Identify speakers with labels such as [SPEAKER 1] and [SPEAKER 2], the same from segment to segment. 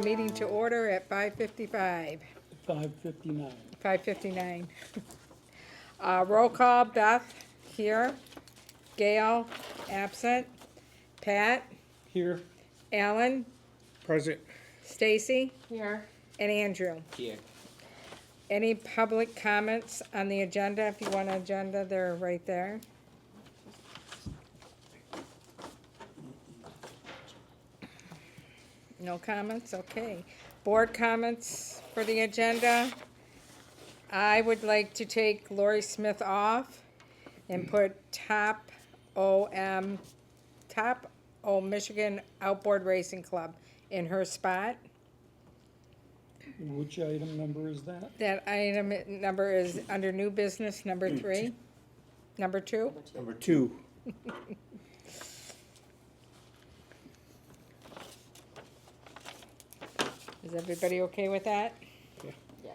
[SPEAKER 1] the meeting to order at 5:55.
[SPEAKER 2] 5:59.
[SPEAKER 1] 5:59. Roll call, Beth, here. Gail, absent. Pat,
[SPEAKER 2] Here.
[SPEAKER 1] Alan,
[SPEAKER 3] Present.
[SPEAKER 1] Stacy,
[SPEAKER 4] Here.
[SPEAKER 1] and Andrew.
[SPEAKER 3] Here.
[SPEAKER 1] Any public comments on the agenda? If you want an agenda, they're right there. No comments? Okay. Board comments for the agenda. I would like to take Lori Smith off and put Top O Michigan Outboard Racing Club in her spot.
[SPEAKER 2] Which item number is that?
[SPEAKER 1] That item number is under new business, number 3. Number 2?
[SPEAKER 3] Number 2.
[SPEAKER 1] Is everybody okay with that?
[SPEAKER 4] Yes.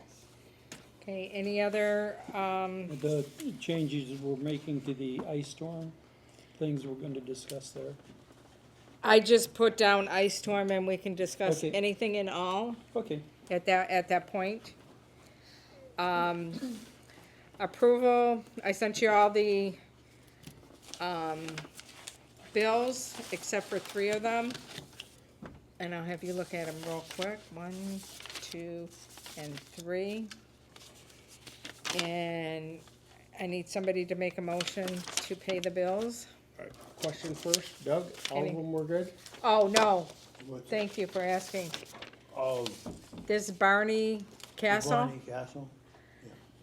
[SPEAKER 1] Okay, any other,
[SPEAKER 2] The changes we're making to the ice storm, things we're going to discuss there.
[SPEAKER 1] I just put down ice storm and we can discuss
[SPEAKER 2] Okay.
[SPEAKER 1] anything and all
[SPEAKER 2] Okay.
[SPEAKER 1] at that point. Approval, I sent you all the, bills, except for 3 of them. And I'll have you look at them real quick. 1, 2, and 3. And I need somebody to make a motion to pay the bills.
[SPEAKER 3] Question first, Doug, all
[SPEAKER 1] Any-
[SPEAKER 3] of them were good?
[SPEAKER 1] Oh, no, thank you for asking.
[SPEAKER 5] Oh,
[SPEAKER 1] This Barney Castle,
[SPEAKER 5] Barney Castle?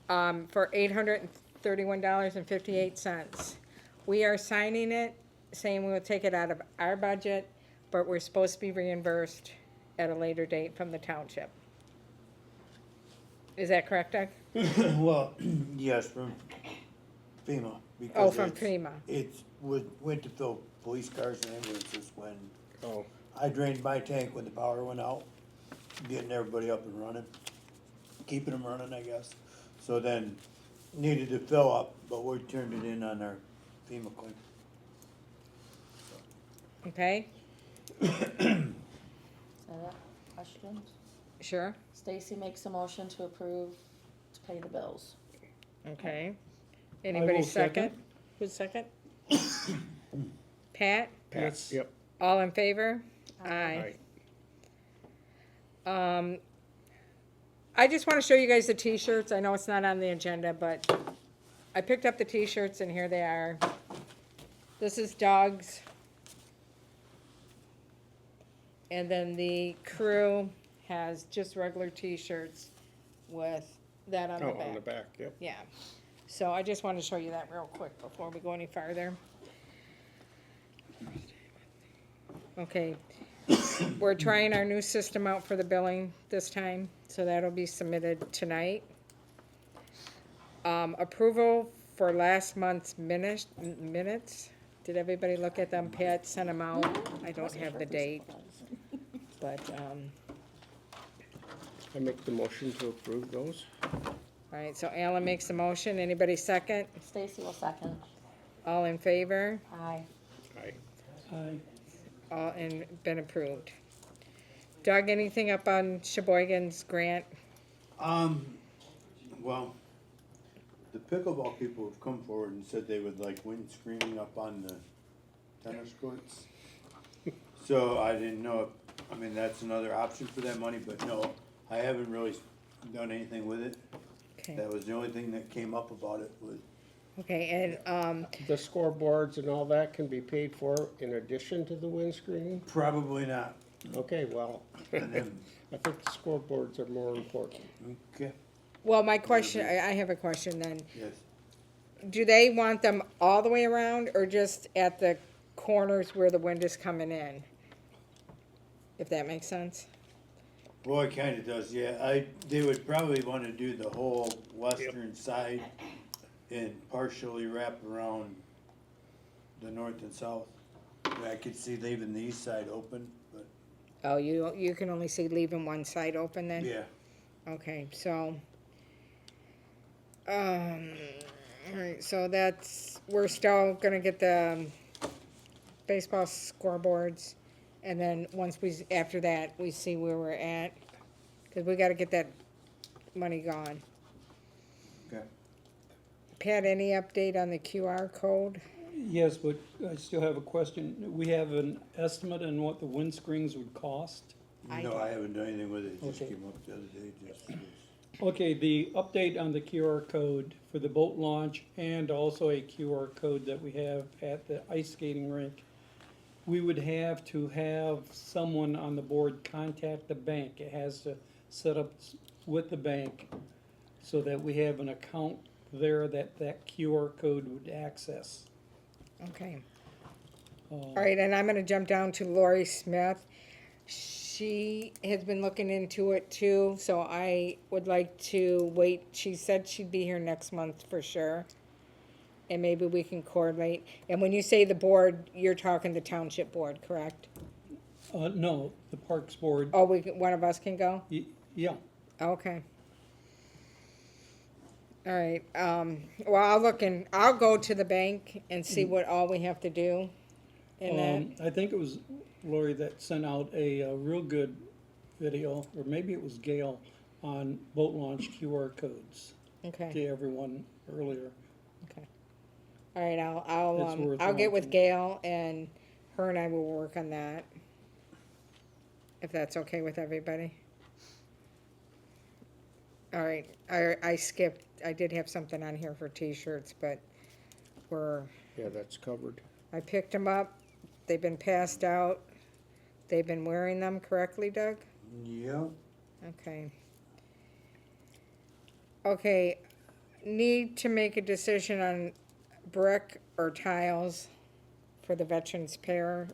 [SPEAKER 1] for $831.58. We are signing it, saying we will take it out of our budget, but we're supposed to be reimbursed at a later date from the township. Is that correct, Doug?
[SPEAKER 5] Well, yes, from FEMA.
[SPEAKER 1] Oh,
[SPEAKER 5] because
[SPEAKER 1] from
[SPEAKER 5] it's-
[SPEAKER 1] FEMA.
[SPEAKER 5] went to fill police cars and ambulances when
[SPEAKER 3] Oh,
[SPEAKER 5] I drained my tank when the power went out, getting everybody up and running, keeping them running, I guess. So then needed to fill up, but we turned it in on our FEMA claim.
[SPEAKER 1] Okay,
[SPEAKER 4] Questions?
[SPEAKER 1] sure,
[SPEAKER 4] Stacy makes a motion to approve to pay the bills.
[SPEAKER 1] okay. Anybody
[SPEAKER 2] will
[SPEAKER 1] second?
[SPEAKER 2] second.
[SPEAKER 1] Who's second? Pat,
[SPEAKER 3] Pat,
[SPEAKER 2] Yes.
[SPEAKER 3] yep.
[SPEAKER 1] all in favor?
[SPEAKER 3] Aye.
[SPEAKER 1] I just want to show you guys the t-shirts. I know it's not on the agenda, but I picked up the t-shirts and here they are. This is Doug's. And then the crew has just regular t-shirts with that on the
[SPEAKER 3] Oh,
[SPEAKER 1] back.
[SPEAKER 3] on the back, yep.
[SPEAKER 1] Yeah. So I just wanted to show you that real quick before we go any farther. Okay. We're trying our new system out for the billing this time, so that'll be submitted tonight. Approval for last month's minutes. Did everybody look at them? Pat sent them out. I don't have the date, but,
[SPEAKER 3] I make the motion to approve those.
[SPEAKER 1] all right, so Alan makes the motion. Anybody second?
[SPEAKER 4] Stacy will second.
[SPEAKER 1] All in favor?
[SPEAKER 4] Aye.
[SPEAKER 3] Aye.
[SPEAKER 2] Aye.
[SPEAKER 1] All and been approved. Doug, anything up on Sheboygan's grant?
[SPEAKER 5] Well, the pickleball people have come forward and said they would like windscreening up on the tennis courts. So I didn't know if, that's another option for that money, but no, I haven't really done anything with it.
[SPEAKER 1] Okay,
[SPEAKER 5] That was the only thing that came up about it was,
[SPEAKER 1] okay, and,
[SPEAKER 3] The scoreboards and all that can be paid for in addition to the windscreen?
[SPEAKER 5] probably not.
[SPEAKER 3] Okay, well,
[SPEAKER 5] And then,
[SPEAKER 3] I think the scoreboards are more important.
[SPEAKER 5] okay,
[SPEAKER 1] well, my question, I have a question then.
[SPEAKER 5] yes.
[SPEAKER 1] Do they want them all the way around or just at the corners where the wind is coming in? If that makes sense?
[SPEAKER 5] Well, it kinda does, yeah. They would probably wanna do the whole western side and partially wrap around the north and south. I could see leaving the east side open, but,
[SPEAKER 1] Oh, you can only see leaving one side open then?
[SPEAKER 5] yeah.
[SPEAKER 1] Okay, so, all right, so we're still gonna get the baseball scoreboards And then once after that, we see where we're at, cause we gotta get that money gone.
[SPEAKER 5] Okay.
[SPEAKER 1] Pat, any update on the QR code?
[SPEAKER 2] Yes, but I still have a question. We have an estimate on what the windscreens would cost?
[SPEAKER 5] No, I haven't done anything with it, it just
[SPEAKER 2] Okay.
[SPEAKER 5] came up the other day, just.
[SPEAKER 2] Okay, the update on the QR code for the boat launch and also a QR code that we have at the ice skating rink. We would have to have someone on the board contact the bank. It has to set up with the bank so that we have an account there that that QR code would access.
[SPEAKER 1] Okay. All right, and I'm gonna jump down to Lori Smith. She has been looking into it too, so I would like to wait. She said she'd be here next month for sure. And maybe we can coordinate. And when you say the board, you're talking the township board, correct?
[SPEAKER 2] No, the Parks Board,
[SPEAKER 1] Oh, one of us can go?
[SPEAKER 2] yeah.
[SPEAKER 1] Okay. All right, well, I'll go to the bank and see what all we have to do. And then,
[SPEAKER 2] I think it was Lori that sent out a real good video, or maybe it was Gail, on boat launch QR codes
[SPEAKER 1] okay,
[SPEAKER 2] to everyone earlier.
[SPEAKER 1] okay. All right,
[SPEAKER 2] It's worth
[SPEAKER 1] I'll get with
[SPEAKER 2] watching.
[SPEAKER 1] Gail and her and I will work on that. If that's okay with everybody. All right, I skipped, I did have something on here for t-shirts, but
[SPEAKER 3] Yeah, that's covered.
[SPEAKER 1] I picked them up, they've been passed out, they've been wearing them correctly, Doug?
[SPEAKER 5] Yeah,
[SPEAKER 1] Okay. Okay, need to make a decision on brick or tiles for the Veterans Pier.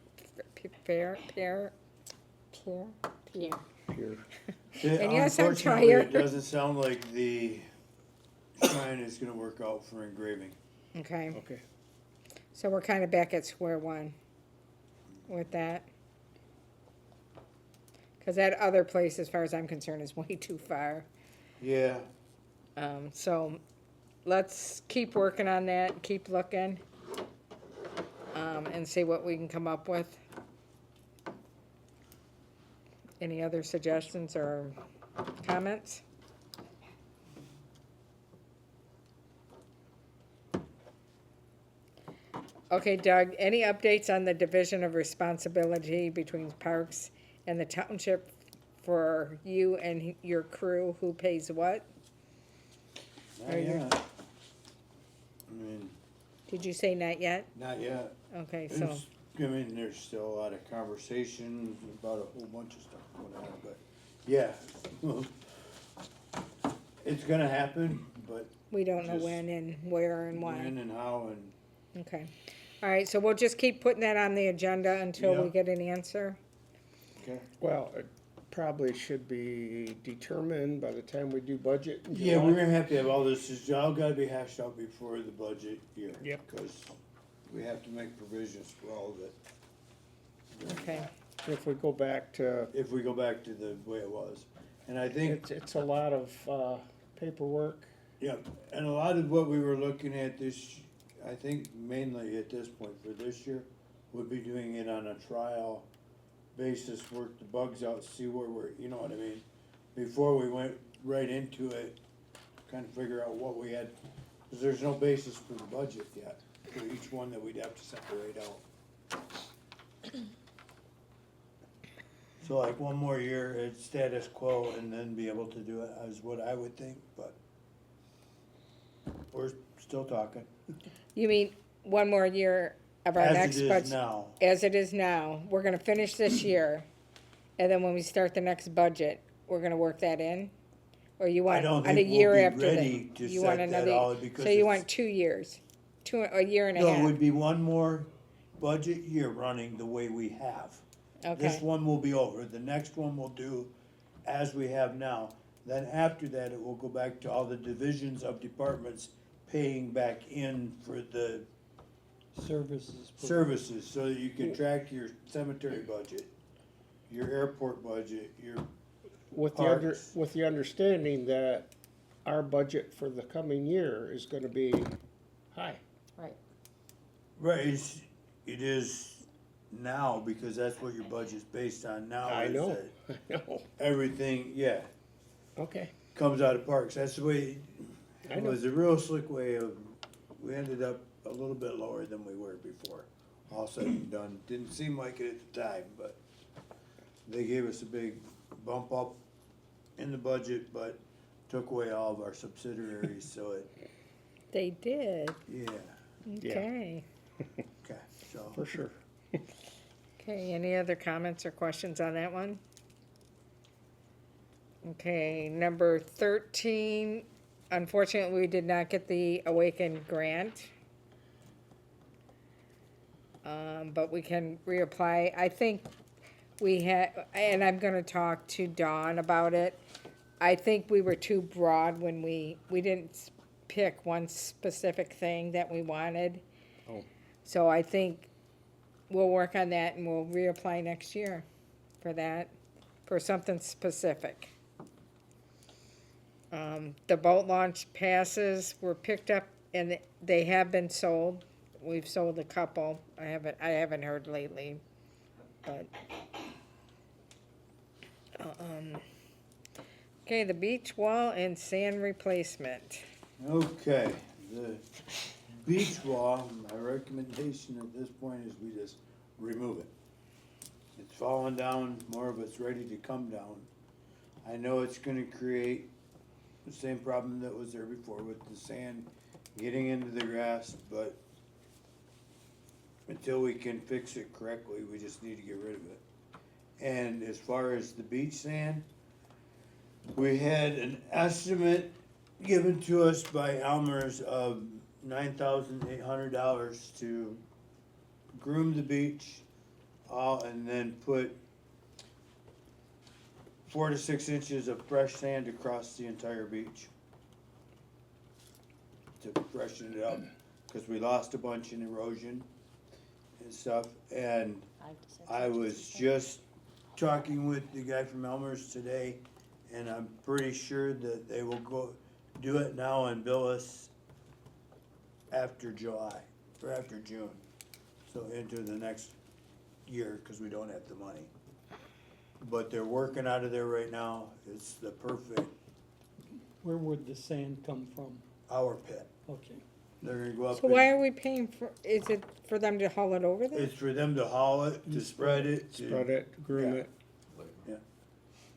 [SPEAKER 3] Here.
[SPEAKER 1] And yes, I'm
[SPEAKER 5] unfortunately,
[SPEAKER 1] tired.
[SPEAKER 5] it doesn't sound like the shrine is gonna work out for engraving.
[SPEAKER 1] Okay,
[SPEAKER 3] Okay.
[SPEAKER 1] so we're kind of back at square one with that. Because that other place, as far as I'm concerned, is way too far.
[SPEAKER 5] Yeah,
[SPEAKER 1] So let's keep working on that, keep looking, and see what we can come up with. Any other suggestions or comments? Okay, Doug, any updates on the division of responsibility between parks and the township for you and your crew, who pays what?
[SPEAKER 5] not
[SPEAKER 1] Are you-
[SPEAKER 5] yet. I mean,
[SPEAKER 1] Did you say not yet?
[SPEAKER 5] not yet.
[SPEAKER 1] Okay, so,
[SPEAKER 5] It's, I mean, there's still a lot of conversations about a whole bunch of stuff going on, but, yeah. It's gonna happen, but
[SPEAKER 1] we don't know
[SPEAKER 5] just
[SPEAKER 1] when and where and why.
[SPEAKER 5] when and how and,
[SPEAKER 1] Okay. All right, so we'll just keep putting that on the agenda until we
[SPEAKER 5] Yeah.
[SPEAKER 1] get an answer.
[SPEAKER 5] okay.
[SPEAKER 3] Well, it probably should be determined by the time we do budget. in
[SPEAKER 5] Yeah,
[SPEAKER 3] July.
[SPEAKER 5] we're gonna have to have all this, it's all gotta be hashed out before the budget year.
[SPEAKER 3] Yep.
[SPEAKER 5] Cause we have to make provisions for all of it.
[SPEAKER 1] Okay.
[SPEAKER 3] If we go back to,
[SPEAKER 5] If we go back to the way it was. And I think,
[SPEAKER 3] it's a lot of paperwork.
[SPEAKER 5] yeah, and a lot of what we were looking at this, I think mainly at this point for this year, would be doing it on a trial basis, work the bugs out, see where we're, you know what I mean? Before we went right into it, kind of figure out what we had, cause there's no basis for the budget yet, for each one that we'd have to separate out. So like one more year, it's status quo and then be able to do it, is what I would think, but we're still talking.
[SPEAKER 1] You mean one more year of our
[SPEAKER 5] As
[SPEAKER 1] next
[SPEAKER 5] it is
[SPEAKER 1] budget?
[SPEAKER 5] now.
[SPEAKER 1] As it is now. We're gonna finish this year, and then when we start the next budget, we're gonna work that in? Or you want,
[SPEAKER 5] don't
[SPEAKER 1] on a
[SPEAKER 5] think we'll
[SPEAKER 1] year
[SPEAKER 5] be
[SPEAKER 1] after
[SPEAKER 5] ready
[SPEAKER 1] that?
[SPEAKER 5] to
[SPEAKER 1] You want
[SPEAKER 5] set that
[SPEAKER 1] another?
[SPEAKER 5] out because
[SPEAKER 1] So you
[SPEAKER 5] it's-
[SPEAKER 1] want 2 years, a year and a
[SPEAKER 5] No, it
[SPEAKER 1] half?
[SPEAKER 5] would be one more budget year running the way we have. This
[SPEAKER 1] Okay,
[SPEAKER 5] one will be over, the next one we'll do as we have now. Then after that, it will go back to all the divisions of departments paying back in for the
[SPEAKER 2] Services.
[SPEAKER 5] services, so that you can track your cemetery budget, your airport budget, your,
[SPEAKER 3] With
[SPEAKER 5] Parks.
[SPEAKER 3] with the understanding that our budget for the coming year is gonna be high.
[SPEAKER 1] right.
[SPEAKER 5] right, it is now, because that's what your budget's based on now.
[SPEAKER 3] I
[SPEAKER 5] is
[SPEAKER 3] know,
[SPEAKER 5] that
[SPEAKER 3] I know,
[SPEAKER 5] Everything, yeah,
[SPEAKER 3] okay,
[SPEAKER 5] comes out of parks. That's the way,
[SPEAKER 3] I
[SPEAKER 5] it
[SPEAKER 3] know.
[SPEAKER 5] was a real slick way of, we ended up a little bit lower than we were before. All said and done, didn't seem like it at the time, but they gave us a big bump up in the budget, but took away all of our subsidiaries, so it,
[SPEAKER 1] They did,
[SPEAKER 5] yeah,
[SPEAKER 3] Yeah.
[SPEAKER 1] okay.
[SPEAKER 5] okay, so.
[SPEAKER 3] For sure.
[SPEAKER 1] Okay, any other comments or questions on that one? Okay, number 13, unfortunately, we did not get the Awaken Grant. But we can reapply. I think we had, and I'm gonna talk to Dawn about it. I think we were too broad when we didn't pick one specific thing that we wanted.
[SPEAKER 3] Oh.
[SPEAKER 1] So I think we'll work on that and we'll reapply next year for that, for something specific. The boat launch passes were picked up and they have been sold. We've sold a couple. I haven't heard lately, but. Okay, the beach wall and sand replacement.
[SPEAKER 5] Okay, the beach wall, my recommendation at this point is we just remove it. It's falling down, more of it's ready to come down. I know it's gonna create the same problem that was there before with the sand getting into the grass, but until we can fix it correctly, we just need to get rid of it. And as far as the beach sand, we had an estimate given to us by Elmer's of $9,800 to groom the beach, and then put 4 to 6 inches of fresh sand across the entire beach to freshen it up, because we lost a bunch in erosion and stuff. And I was just talking with the guy from Elmer's today, and I'm pretty sure that they will go do it now and bill us after July, or after June. So into the next year, cause we don't have the money. But they're working out of there right now. It's the perfect
[SPEAKER 2] Where would the sand come from?
[SPEAKER 5] hour pit.
[SPEAKER 2] Okay.
[SPEAKER 5] They're gonna go up.
[SPEAKER 1] So why are we paying for, is it for them to haul it over there?
[SPEAKER 5] It's for them to haul it, to spread it, to.
[SPEAKER 3] Spread it, groom
[SPEAKER 5] Yeah.
[SPEAKER 3] it.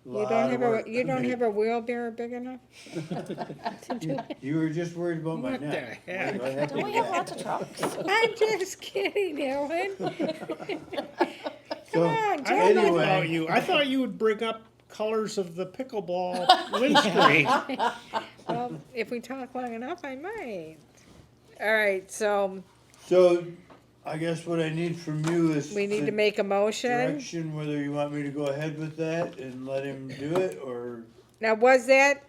[SPEAKER 1] You
[SPEAKER 5] Lot
[SPEAKER 1] don't
[SPEAKER 5] of
[SPEAKER 1] have
[SPEAKER 5] work.
[SPEAKER 1] you don't have a wheelbarrow big enough?
[SPEAKER 5] You were just worried about my
[SPEAKER 3] What the
[SPEAKER 5] neck.
[SPEAKER 3] heck?
[SPEAKER 5] What do I have to
[SPEAKER 4] Don't we
[SPEAKER 5] do
[SPEAKER 4] have
[SPEAKER 5] that?
[SPEAKER 4] lots of trucks?
[SPEAKER 1] I'm just kidding, Ellen.
[SPEAKER 5] So,
[SPEAKER 1] on,
[SPEAKER 3] I don't know
[SPEAKER 5] anyway.
[SPEAKER 3] about you, I thought you would bring up colors of the pickleball windscreen.
[SPEAKER 1] Well, if we talk long enough, I might. All right, so
[SPEAKER 5] So, I guess what I need from you is.
[SPEAKER 1] we need to make a motion.
[SPEAKER 5] Direction, whether you want me to go ahead with that and let him do it, or.
[SPEAKER 1] Now, was that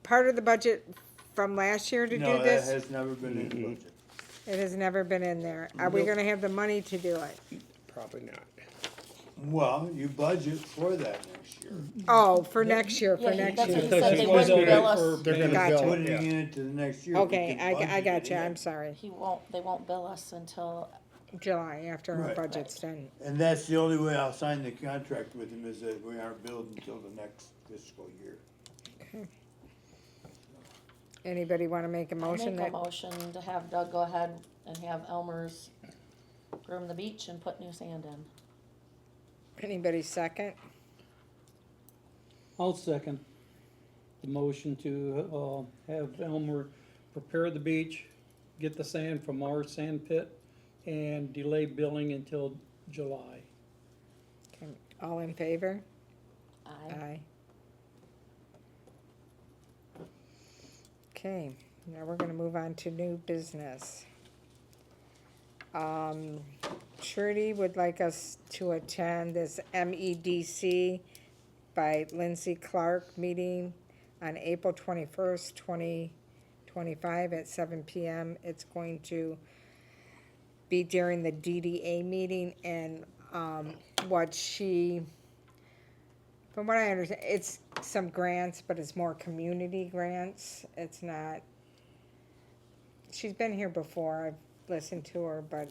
[SPEAKER 1] part of the budget from last year to do
[SPEAKER 5] No, that
[SPEAKER 1] this?
[SPEAKER 5] has never been in the budget.
[SPEAKER 1] It has never been in there. Are we
[SPEAKER 5] Nope.
[SPEAKER 1] gonna have the money to do it?
[SPEAKER 3] Probably not.
[SPEAKER 5] Well, you budget for that next year.
[SPEAKER 1] Oh, for next year,
[SPEAKER 4] Yeah,
[SPEAKER 1] for next
[SPEAKER 4] that's what
[SPEAKER 1] year.
[SPEAKER 4] he said, they
[SPEAKER 3] Because
[SPEAKER 4] wouldn't
[SPEAKER 3] they're
[SPEAKER 4] bill
[SPEAKER 3] gonna-
[SPEAKER 4] us,
[SPEAKER 3] They're gonna
[SPEAKER 1] Gotcha.
[SPEAKER 3] bill it,
[SPEAKER 5] Putting
[SPEAKER 3] yeah.
[SPEAKER 5] it into the next year. we
[SPEAKER 1] Okay,
[SPEAKER 5] can
[SPEAKER 1] I
[SPEAKER 5] budget
[SPEAKER 1] got
[SPEAKER 5] it
[SPEAKER 1] you,
[SPEAKER 5] in.
[SPEAKER 1] I'm sorry.
[SPEAKER 4] they won't bill us until,
[SPEAKER 1] July, after our
[SPEAKER 5] Right.
[SPEAKER 1] budget's done.
[SPEAKER 5] And that's the only way I'll sign the contract with him, is that we aren't billed until the next fiscal year.
[SPEAKER 1] Anybody wanna make a
[SPEAKER 4] I
[SPEAKER 1] motion
[SPEAKER 4] make a
[SPEAKER 1] that,
[SPEAKER 4] motion to have Doug go ahead and have Elmer's groom the beach and put new sand in.
[SPEAKER 1] anybody second?
[SPEAKER 2] I'll second the motion to, have Elmer prepare the beach, get the sand from our sand pit, and delay billing until July.
[SPEAKER 1] Okay, all in favor?
[SPEAKER 4] Aye.
[SPEAKER 1] Aye. Okay, now we're gonna move on to new business. Trudy would like us to attend this MEDC by Lindsay Clark meeting on April 21st, 2025 at 7 PM. It's going to be during the DDA meeting, and what she, from what I understand, it's some grants, but it's more community grants. It's not, she's been here before, I've listened to her, but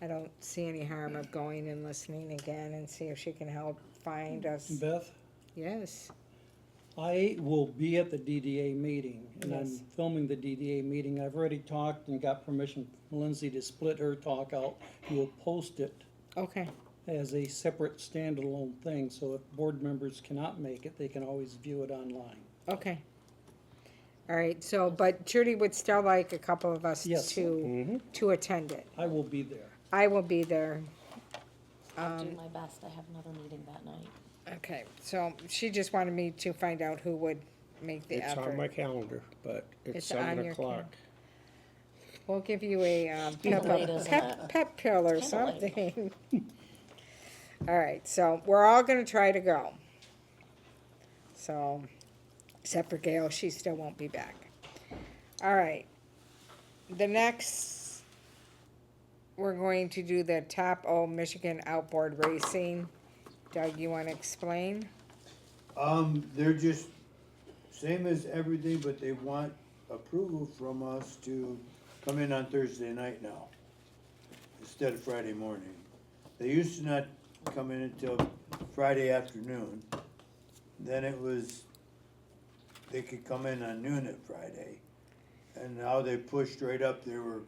[SPEAKER 1] I don't see any harm of going and listening again and see if she can help find us.
[SPEAKER 2] Beth,
[SPEAKER 1] Yes,
[SPEAKER 2] I will be at the DDA meeting, and I'm
[SPEAKER 1] Yes.
[SPEAKER 2] filming the DDA meeting. I've already talked and got permission from Lindsay to split her talk out. We'll post it
[SPEAKER 1] okay,
[SPEAKER 2] as a separate standalone thing, so if board members cannot make it, they can always view it online.
[SPEAKER 1] okay. All right, so, but Trudy would still like a couple of us
[SPEAKER 2] Yes.
[SPEAKER 1] to attend it.
[SPEAKER 2] I will be there.
[SPEAKER 1] I will be there.
[SPEAKER 4] I'll do my best. I have another meeting that night.
[SPEAKER 1] Okay, so she just wanted me to find out who would make the
[SPEAKER 3] It's on my
[SPEAKER 1] effort.
[SPEAKER 3] calendar, but it's
[SPEAKER 1] It's on
[SPEAKER 3] 7
[SPEAKER 1] your
[SPEAKER 3] o'clock.
[SPEAKER 1] We'll give you a
[SPEAKER 4] Kinda late, isn't it?
[SPEAKER 1] pep pill or
[SPEAKER 4] Kinda late.
[SPEAKER 1] something. All right, so we're all gonna try to go. So, except for Gail, she still won't be back. All right, the next, we're going to do the Top O Michigan Outboard Racing. Doug, you wanna explain?
[SPEAKER 5] They're just same as everything, but they want approval from us to come in on Thursday night now, instead of Friday morning. They used to not come in until Friday afternoon. Then it was, they could come in on noon at Friday. And now they pushed right up, they were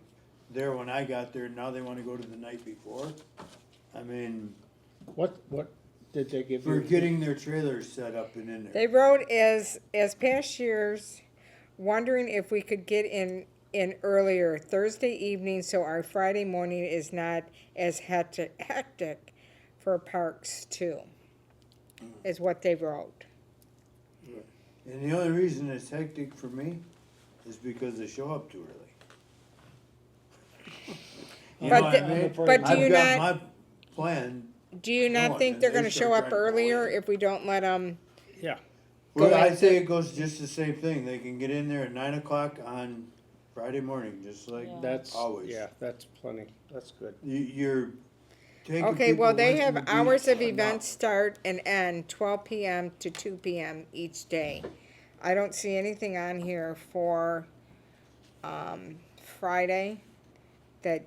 [SPEAKER 5] there when I got there, now they wanna go to the night before. I mean,
[SPEAKER 3] What did they give you?
[SPEAKER 5] for getting their trailers set up and in there.
[SPEAKER 1] They wrote as past years, wondering if we could get in earlier Thursday evening so our Friday morning is not as hectic for parks too, is what they wrote.
[SPEAKER 5] And the only reason it's hectic for me is because they show up too early. You know
[SPEAKER 1] But
[SPEAKER 5] what
[SPEAKER 1] the-
[SPEAKER 5] I mean?
[SPEAKER 1] but do you
[SPEAKER 5] I've got
[SPEAKER 1] not-
[SPEAKER 5] my plan.
[SPEAKER 1] Do you not
[SPEAKER 5] going,
[SPEAKER 1] think
[SPEAKER 5] and
[SPEAKER 1] they're
[SPEAKER 5] they
[SPEAKER 1] gonna
[SPEAKER 5] start
[SPEAKER 1] show up
[SPEAKER 5] trying to go
[SPEAKER 1] earlier
[SPEAKER 5] in.
[SPEAKER 1] if we don't let them?
[SPEAKER 3] Yeah,
[SPEAKER 5] Well,
[SPEAKER 1] Go
[SPEAKER 5] I
[SPEAKER 1] into-
[SPEAKER 5] say it goes just the same thing. They can get in there at 9 o'clock on Friday morning, just like
[SPEAKER 4] Yeah.
[SPEAKER 3] that's,
[SPEAKER 5] always.
[SPEAKER 3] yeah, that's plenty. That's good.
[SPEAKER 5] You're taking
[SPEAKER 1] Okay,
[SPEAKER 5] people
[SPEAKER 1] well, they
[SPEAKER 5] away from
[SPEAKER 1] have
[SPEAKER 5] the
[SPEAKER 1] hours
[SPEAKER 5] beach
[SPEAKER 1] of
[SPEAKER 5] enough.
[SPEAKER 1] events start and end 12 PM to 2 PM each day. I don't see anything on here for, Friday that.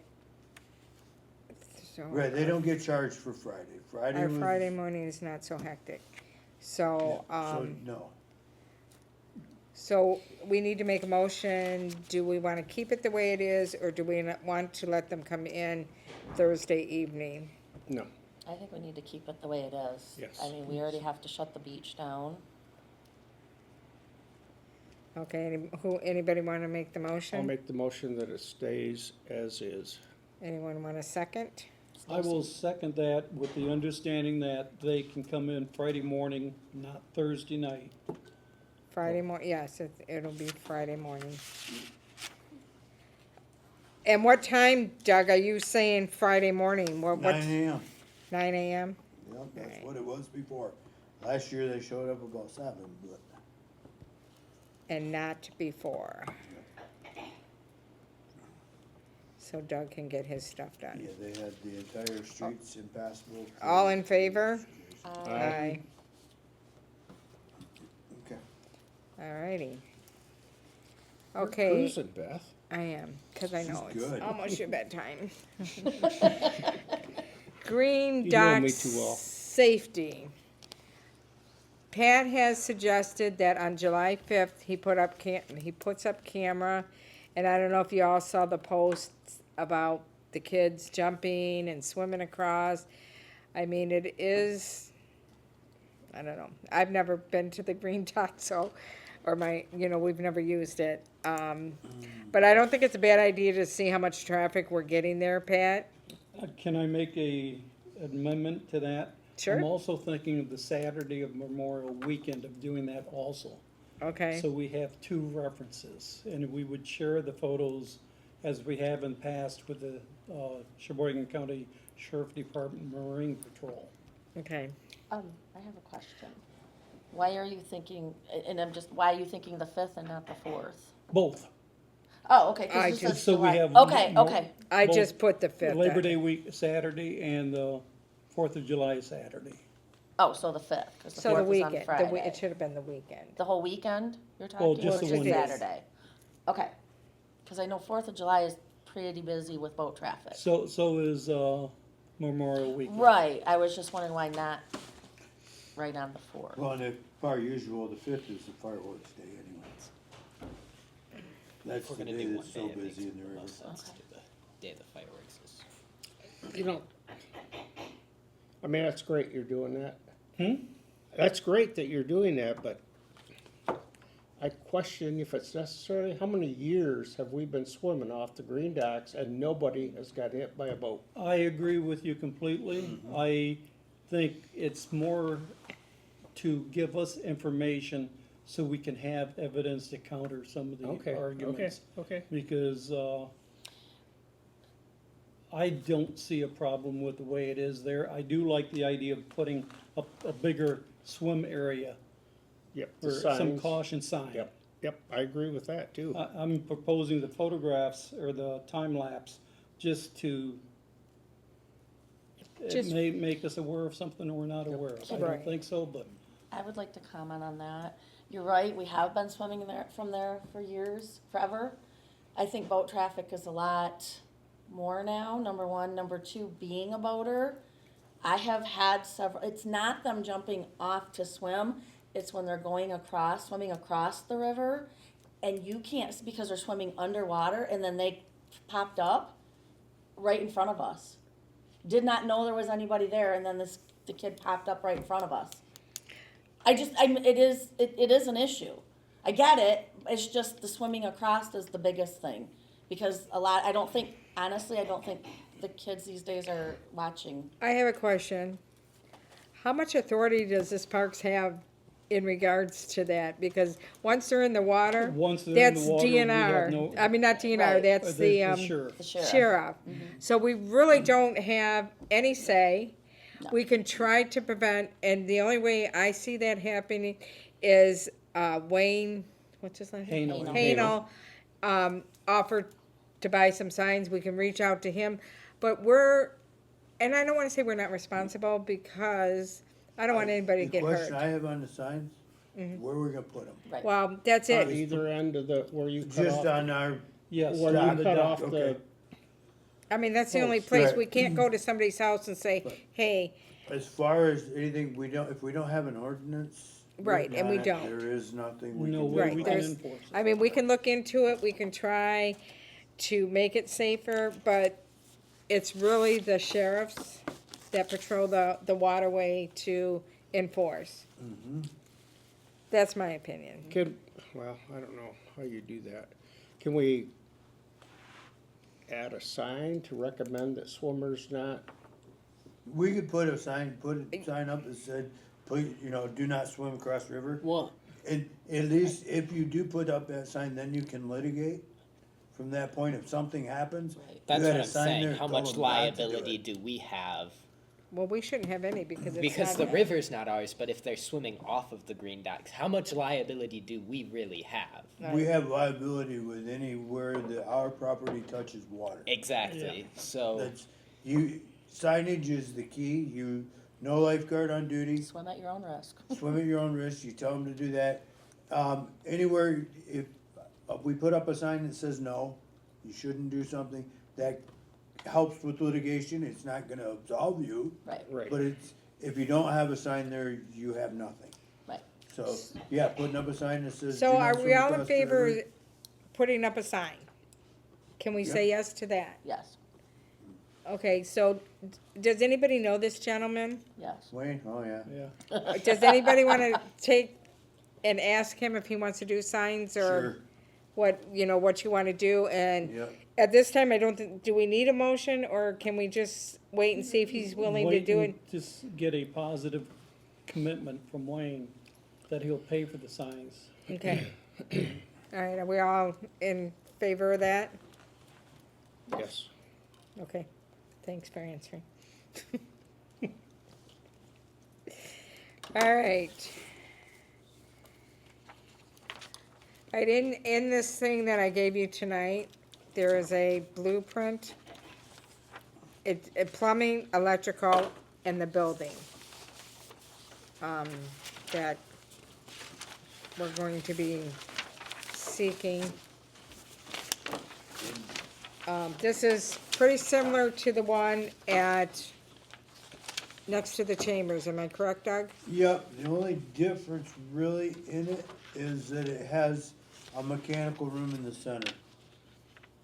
[SPEAKER 1] So
[SPEAKER 5] Right, they don't get charged for Friday. Friday
[SPEAKER 1] our
[SPEAKER 5] was.
[SPEAKER 1] Friday morning is not so hectic. So,
[SPEAKER 5] Yeah, so, no.
[SPEAKER 1] so we need to make a motion. Do we wanna keep it the way it is, or do we not want to let them come in Thursday evening?
[SPEAKER 3] No,
[SPEAKER 4] I think we need to keep it the way it is.
[SPEAKER 3] Yes.
[SPEAKER 4] I mean, we already have to shut the beach down.
[SPEAKER 1] Okay, anybody wanna make the motion?
[SPEAKER 3] I'll make the motion that it stays as is.
[SPEAKER 1] Anyone want a second?
[SPEAKER 2] I will second that with the understanding that they can come in Friday morning, not Thursday night.
[SPEAKER 1] Friday yes, it'll be Friday morning. And what time, Doug, are you saying Friday morning? What's
[SPEAKER 5] 9 AM.
[SPEAKER 1] 9 AM?
[SPEAKER 5] Yep, that's
[SPEAKER 1] Right.
[SPEAKER 5] what it was before. Last year they showed up about 7, but.
[SPEAKER 1] And not before. So Doug can get his stuff done.
[SPEAKER 5] Yeah, they had the entire streets impassable. for-
[SPEAKER 1] All in favor?
[SPEAKER 3] Aye.
[SPEAKER 5] Okay.
[SPEAKER 1] Alrighty.
[SPEAKER 3] You're
[SPEAKER 1] Okay,
[SPEAKER 3] cruising, Beth.
[SPEAKER 1] I am, cause I know
[SPEAKER 5] She's
[SPEAKER 1] it's
[SPEAKER 5] good.
[SPEAKER 1] almost your bedtime. Green
[SPEAKER 3] You know me
[SPEAKER 1] dock
[SPEAKER 3] too well.
[SPEAKER 1] safety. Pat has suggested that on July 5th, he puts up camera, and I don't know if you all saw the posts about the kids jumping and swimming across. I mean, it is, I don't know, I've never been to the green dock, so, or we've never used it. But I don't think it's a bad idea to see how much traffic we're getting there, Pat.
[SPEAKER 2] Can I make a amendment to that?
[SPEAKER 1] Sure.
[SPEAKER 2] I'm also thinking of the Saturday of Memorial Weekend of doing that also.
[SPEAKER 1] Okay,
[SPEAKER 2] So we have two references, and we would share the photos as we have in the past with the Sheboygan County Sheriff Department Marine Patrol.
[SPEAKER 1] okay.
[SPEAKER 4] I have a question. Why are you thinking, why are you thinking the 5th and not the 4th?
[SPEAKER 2] Both.
[SPEAKER 4] Oh, okay, 'cause
[SPEAKER 1] I
[SPEAKER 4] you
[SPEAKER 1] just-
[SPEAKER 4] said
[SPEAKER 2] So we
[SPEAKER 4] July.
[SPEAKER 2] have
[SPEAKER 4] Okay,
[SPEAKER 2] more-
[SPEAKER 4] okay,
[SPEAKER 1] I
[SPEAKER 2] Both
[SPEAKER 1] just put the 5th.
[SPEAKER 2] Labor Day week, Saturday, and the 4th of July, Saturday.
[SPEAKER 4] oh, so the 5th, cause the
[SPEAKER 1] So the
[SPEAKER 4] 4th is on
[SPEAKER 1] weekend,
[SPEAKER 4] Friday.
[SPEAKER 1] it should have been the weekend.
[SPEAKER 4] The whole weekend, you're talking?
[SPEAKER 2] just
[SPEAKER 4] Or
[SPEAKER 2] the one day.
[SPEAKER 4] Saturday? Okay, cause I know 4th of July is pretty busy with boat traffic.
[SPEAKER 2] So is, Memorial Weekend.
[SPEAKER 4] Right, I was just wondering why not right on the fourth.
[SPEAKER 5] Well, and if per usual, the 5th is the fireworks day anyways. That's
[SPEAKER 6] If we're
[SPEAKER 5] the
[SPEAKER 6] gonna
[SPEAKER 5] day
[SPEAKER 6] do
[SPEAKER 5] that's
[SPEAKER 6] one
[SPEAKER 5] so
[SPEAKER 6] day, it makes
[SPEAKER 5] busy in the river.
[SPEAKER 6] most sense to
[SPEAKER 4] Okay.
[SPEAKER 6] do the day of the fireworks is.
[SPEAKER 3] You know, I mean, that's great you're doing that.
[SPEAKER 2] Hmm?
[SPEAKER 3] That's great that you're doing that, but I question if it's necessary. How many years have we been swimming off the green docks and nobody has got hit by a boat?
[SPEAKER 2] I agree with you completely. I think it's more to give us information so we can have evidence to counter some of the arguments.
[SPEAKER 3] Okay.
[SPEAKER 2] Because, I don't see a problem with the way it is there. I do like the idea of putting a bigger swim area
[SPEAKER 3] Yep.
[SPEAKER 2] or
[SPEAKER 3] the
[SPEAKER 2] some
[SPEAKER 3] signs.
[SPEAKER 2] caution sign.
[SPEAKER 3] Yep, I agree with that too.
[SPEAKER 2] I'm proposing the photographs or the time lapse just to, it
[SPEAKER 1] Just-
[SPEAKER 2] may make us aware of something we're not aware of. I
[SPEAKER 1] Right.
[SPEAKER 2] don't think so, but
[SPEAKER 4] I would like to comment on that. You're right, we have been swimming there, from there for years, forever. I think boat traffic is a lot more now, number one. Number two, being a boater, I have had several, it's not them jumping off to swim, it's when they're going across, swimming across the river, and you can't, because they're swimming underwater, and then they popped up right in front of us. Did not know there was anybody there, and then the kid popped up right in front of us. It is an issue. I get it, it's just the swimming across is the biggest thing. Because honestly, I don't think the kids these days are watching.
[SPEAKER 1] I have a question. How much authority does this parks have in regards to that? Because once they're in the water,
[SPEAKER 2] once they're in the
[SPEAKER 1] that's
[SPEAKER 2] water, we have
[SPEAKER 1] DNR.
[SPEAKER 2] no.
[SPEAKER 1] I mean, not DNR,
[SPEAKER 4] Right.
[SPEAKER 1] that's the,
[SPEAKER 2] Sure.
[SPEAKER 4] The sheriff.
[SPEAKER 1] sheriff. So we really don't have any say.
[SPEAKER 4] No.
[SPEAKER 1] We can try to prevent, and the only way I see that happening is, Wayne, what's his last name?
[SPEAKER 2] Hanel.
[SPEAKER 1] Hanel, offered to buy some signs, we can reach out to him, but and I don't wanna say we're not responsible, because I don't want anybody to get
[SPEAKER 5] The question
[SPEAKER 1] hurt.
[SPEAKER 5] I have on the signs, where are we gonna put them?
[SPEAKER 4] Right.
[SPEAKER 1] Well, that's
[SPEAKER 3] On
[SPEAKER 1] it,
[SPEAKER 3] either end of the, where you cut
[SPEAKER 5] Just
[SPEAKER 3] off,
[SPEAKER 5] on our,
[SPEAKER 2] Yes.
[SPEAKER 3] where
[SPEAKER 2] on
[SPEAKER 3] you
[SPEAKER 2] the
[SPEAKER 3] cut
[SPEAKER 2] dock.
[SPEAKER 3] off the,
[SPEAKER 5] okay.
[SPEAKER 1] I mean, that's the
[SPEAKER 3] Oh,
[SPEAKER 1] only place,
[SPEAKER 5] right.
[SPEAKER 1] we can't go to somebody's house and say, hey,
[SPEAKER 5] as far as anything, if we don't have an ordinance.
[SPEAKER 1] Right,
[SPEAKER 5] written
[SPEAKER 1] and we
[SPEAKER 5] on it,
[SPEAKER 1] don't.
[SPEAKER 5] There is nothing we
[SPEAKER 2] No
[SPEAKER 5] can do.
[SPEAKER 2] way
[SPEAKER 1] Right,
[SPEAKER 2] we
[SPEAKER 5] about
[SPEAKER 2] can
[SPEAKER 5] it.
[SPEAKER 1] there's-
[SPEAKER 2] enforce it.
[SPEAKER 1] I mean, we can look into it, we can try to make it safer, but it's really the sheriffs that patrol the waterway to enforce. That's my opinion.
[SPEAKER 3] well, I don't know how you do that. Can we add a sign to recommend that swimmers not,
[SPEAKER 5] We could put a sign up that said, please, do not swim across the river.
[SPEAKER 6] Well,
[SPEAKER 5] And at least if you do put up that sign, then you can litigate from that point. If something happens.
[SPEAKER 6] that's
[SPEAKER 5] you had
[SPEAKER 6] what
[SPEAKER 5] a
[SPEAKER 6] I'm
[SPEAKER 5] sign
[SPEAKER 6] saying.
[SPEAKER 5] there
[SPEAKER 6] How
[SPEAKER 5] telling
[SPEAKER 6] much
[SPEAKER 5] them not to do
[SPEAKER 6] liability
[SPEAKER 5] it.
[SPEAKER 6] do we have?
[SPEAKER 1] Well, we shouldn't have any because it's
[SPEAKER 6] Because
[SPEAKER 1] not.
[SPEAKER 6] the river's not ours, but if they're swimming off of the green docks, how much liability do we really have?
[SPEAKER 5] We have liability with anywhere that our property touches water.
[SPEAKER 6] Exactly. So
[SPEAKER 5] That's, signage is the key. No lifeguard on duty.
[SPEAKER 4] Swim at your own risk.
[SPEAKER 5] Swim at your own risk, you tell them to do that. Anywhere, if we put up a sign that says no, you shouldn't do something, that helps with litigation, it's not gonna absolve you,
[SPEAKER 4] Right,
[SPEAKER 3] right?
[SPEAKER 5] but if you don't have a sign there, you have nothing.
[SPEAKER 4] right.
[SPEAKER 5] So, yeah, putting up a sign that says.
[SPEAKER 1] So
[SPEAKER 5] "Do not
[SPEAKER 1] are we
[SPEAKER 5] swim
[SPEAKER 1] all in
[SPEAKER 5] across the
[SPEAKER 1] favor
[SPEAKER 5] river."
[SPEAKER 1] of putting up a sign? Can we say yes to that?
[SPEAKER 4] Yes,
[SPEAKER 1] Okay, so does anybody know this gentleman?
[SPEAKER 4] yes.
[SPEAKER 5] Wayne, oh yeah.
[SPEAKER 2] Yeah.
[SPEAKER 1] Does anybody wanna take and ask him if he wants to do signs or what you wanna do? And
[SPEAKER 5] Yep.
[SPEAKER 1] at this time, I don't think, do we need a motion or can we just wait and see if he's willing to
[SPEAKER 2] Wait
[SPEAKER 1] do
[SPEAKER 2] and
[SPEAKER 1] it?
[SPEAKER 2] just get a positive commitment from Wayne that he'll pay for the signs.
[SPEAKER 1] Okay. All right, are we all in favor of that?
[SPEAKER 3] Yes.
[SPEAKER 1] Okay, thanks for answering. All right. I didn't, in this thing that I gave you tonight, there is a blueprint. It plumbing, electrical, and the building. That we're going to be seeking. This is pretty similar to the one at, next to the chambers, am I correct, Doug?
[SPEAKER 5] Yep, the only difference really in it is that it has a mechanical room in the center.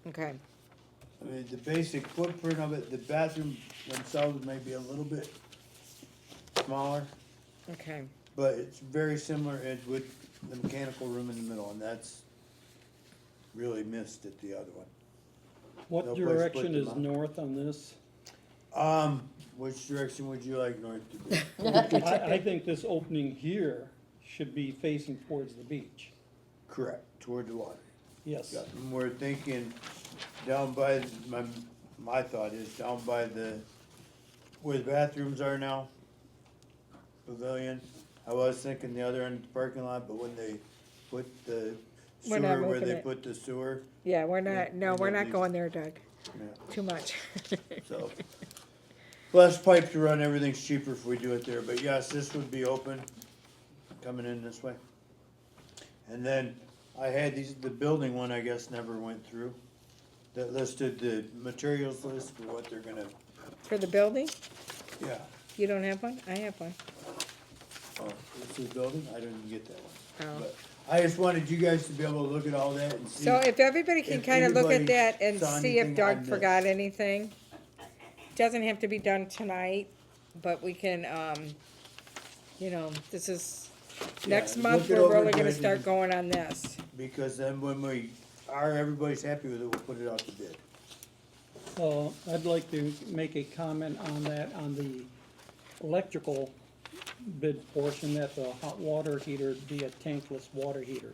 [SPEAKER 1] Okay,
[SPEAKER 5] I mean, the basic footprint of it, the bathroom themselves may be a little bit smaller,
[SPEAKER 1] okay.
[SPEAKER 5] but it's very similar with the mechanical room in the middle, and that's really missed at the other one.
[SPEAKER 2] What
[SPEAKER 5] No place to put
[SPEAKER 2] direction
[SPEAKER 5] them
[SPEAKER 2] is
[SPEAKER 5] up.
[SPEAKER 2] north on this?
[SPEAKER 5] Which direction would you like north to be?
[SPEAKER 2] I think this opening here should be facing towards the beach.
[SPEAKER 5] Correct, toward the water.
[SPEAKER 2] Yes.
[SPEAKER 5] Yeah, and we're thinking down by, my thought is down by where the bathrooms are now, pavilion. I was thinking the other end of the parking lot, but when they put the
[SPEAKER 1] We're not
[SPEAKER 5] sewer, where
[SPEAKER 1] moving
[SPEAKER 5] they
[SPEAKER 1] it.
[SPEAKER 5] put the sewer,
[SPEAKER 1] Yeah, we're not, no,
[SPEAKER 5] and
[SPEAKER 1] we're
[SPEAKER 5] then
[SPEAKER 1] not
[SPEAKER 5] these-
[SPEAKER 1] going there, Doug,
[SPEAKER 5] yeah,
[SPEAKER 1] too much.
[SPEAKER 5] so. Less pipe to run, everything's cheaper if we do it there, but yes, this would be open, coming in this way. And then I had the building one, I guess, never went through. That listed the materials list for what they're gonna,
[SPEAKER 1] For the building,
[SPEAKER 5] yeah.
[SPEAKER 1] you don't have one? I have one.
[SPEAKER 5] Oh, this is the building? I didn't get that one.
[SPEAKER 1] Oh.
[SPEAKER 5] But I just wanted you guys to be able to look at all that and see.
[SPEAKER 1] So if everybody can
[SPEAKER 5] if
[SPEAKER 1] kinda look at
[SPEAKER 5] anybody
[SPEAKER 1] that and
[SPEAKER 5] saw
[SPEAKER 1] see if
[SPEAKER 5] anything
[SPEAKER 1] Doug
[SPEAKER 5] on this.
[SPEAKER 1] forgot anything. Doesn't have to be done tonight, but we can, this is, next
[SPEAKER 5] look
[SPEAKER 1] month,
[SPEAKER 5] it
[SPEAKER 1] we're
[SPEAKER 5] over,
[SPEAKER 1] really gonna
[SPEAKER 5] guys,
[SPEAKER 1] start
[SPEAKER 5] and-
[SPEAKER 1] going on this.
[SPEAKER 5] Because then when everybody's happy with it, we'll put it out to bid.
[SPEAKER 2] I'd like to make a comment on that, on the electrical bid portion, that the hot water heater be a tankless water heater.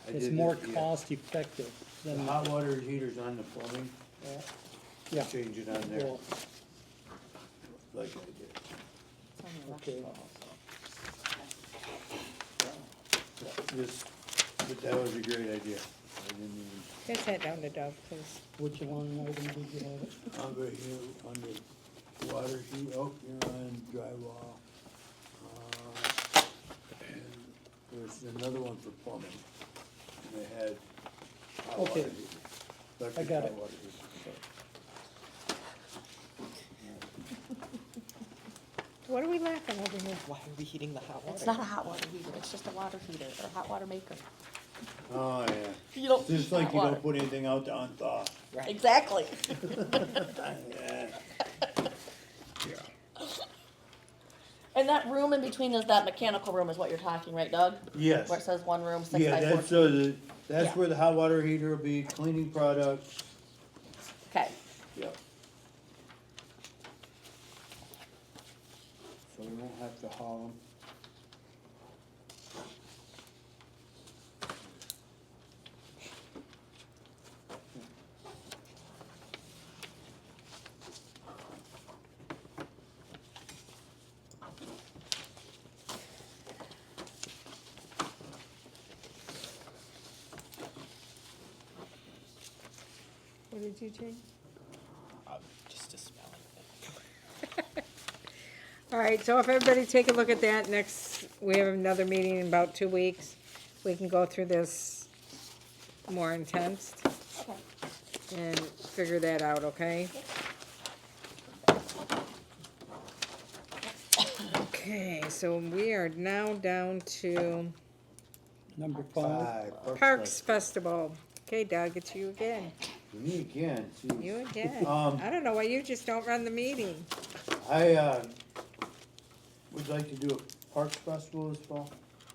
[SPEAKER 5] I
[SPEAKER 2] It's
[SPEAKER 5] did
[SPEAKER 2] more
[SPEAKER 5] that, yeah.
[SPEAKER 2] cost effective
[SPEAKER 5] The
[SPEAKER 2] than,
[SPEAKER 5] hot water heater's on the plumbing,
[SPEAKER 2] yeah,
[SPEAKER 5] change it on there,
[SPEAKER 2] well,
[SPEAKER 5] like I did.
[SPEAKER 2] okay.
[SPEAKER 5] But that was a great idea. I didn't even,
[SPEAKER 1] Pass that down to Doug, please.
[SPEAKER 2] Which line item did you have?
[SPEAKER 5] I'll go here under water heat, oh, you're on drywall. And there's another one for plumbing. And they had hot water
[SPEAKER 2] Okay.
[SPEAKER 5] heater. Electric
[SPEAKER 2] got
[SPEAKER 5] hot
[SPEAKER 2] it.
[SPEAKER 5] water heater.
[SPEAKER 1] What are we laughing over here?
[SPEAKER 6] Why are we heating the hot water?
[SPEAKER 4] It's not a hot water heater, it's just a water heater or hot water maker.
[SPEAKER 5] Oh, yeah.
[SPEAKER 4] You don't
[SPEAKER 5] Just
[SPEAKER 4] heat
[SPEAKER 5] like
[SPEAKER 4] hot
[SPEAKER 5] you
[SPEAKER 4] water.
[SPEAKER 5] don't put anything out to unthaw.
[SPEAKER 6] Right.
[SPEAKER 4] Exactly.
[SPEAKER 5] Yeah.
[SPEAKER 4] And that room in between is that mechanical room is what you're talking, right, Doug?
[SPEAKER 5] Yes.
[SPEAKER 4] Where it says one room, 6
[SPEAKER 5] Yeah,
[SPEAKER 4] by
[SPEAKER 5] that's
[SPEAKER 4] 14.
[SPEAKER 5] that's
[SPEAKER 4] Yeah.
[SPEAKER 5] where the hot water heater will be, cleaning products,
[SPEAKER 4] Okay,
[SPEAKER 5] yep. So we won't have to haul them.
[SPEAKER 1] What did you change?
[SPEAKER 6] Just a spelling thing.
[SPEAKER 1] All right, so if everybody take a look at that, next, we have another meeting in about 2 weeks. We can go through this more intense
[SPEAKER 4] okay.
[SPEAKER 1] and figure that out, okay? Okay, so we are now down to
[SPEAKER 2] Number 5.
[SPEAKER 1] Parks Festival. Okay, Doug, it's you again.
[SPEAKER 5] Me again, geez.
[SPEAKER 1] You again.
[SPEAKER 5] Um,
[SPEAKER 1] I don't know why you just don't run the meeting.
[SPEAKER 5] I, would like to do a Parks Festival this fall.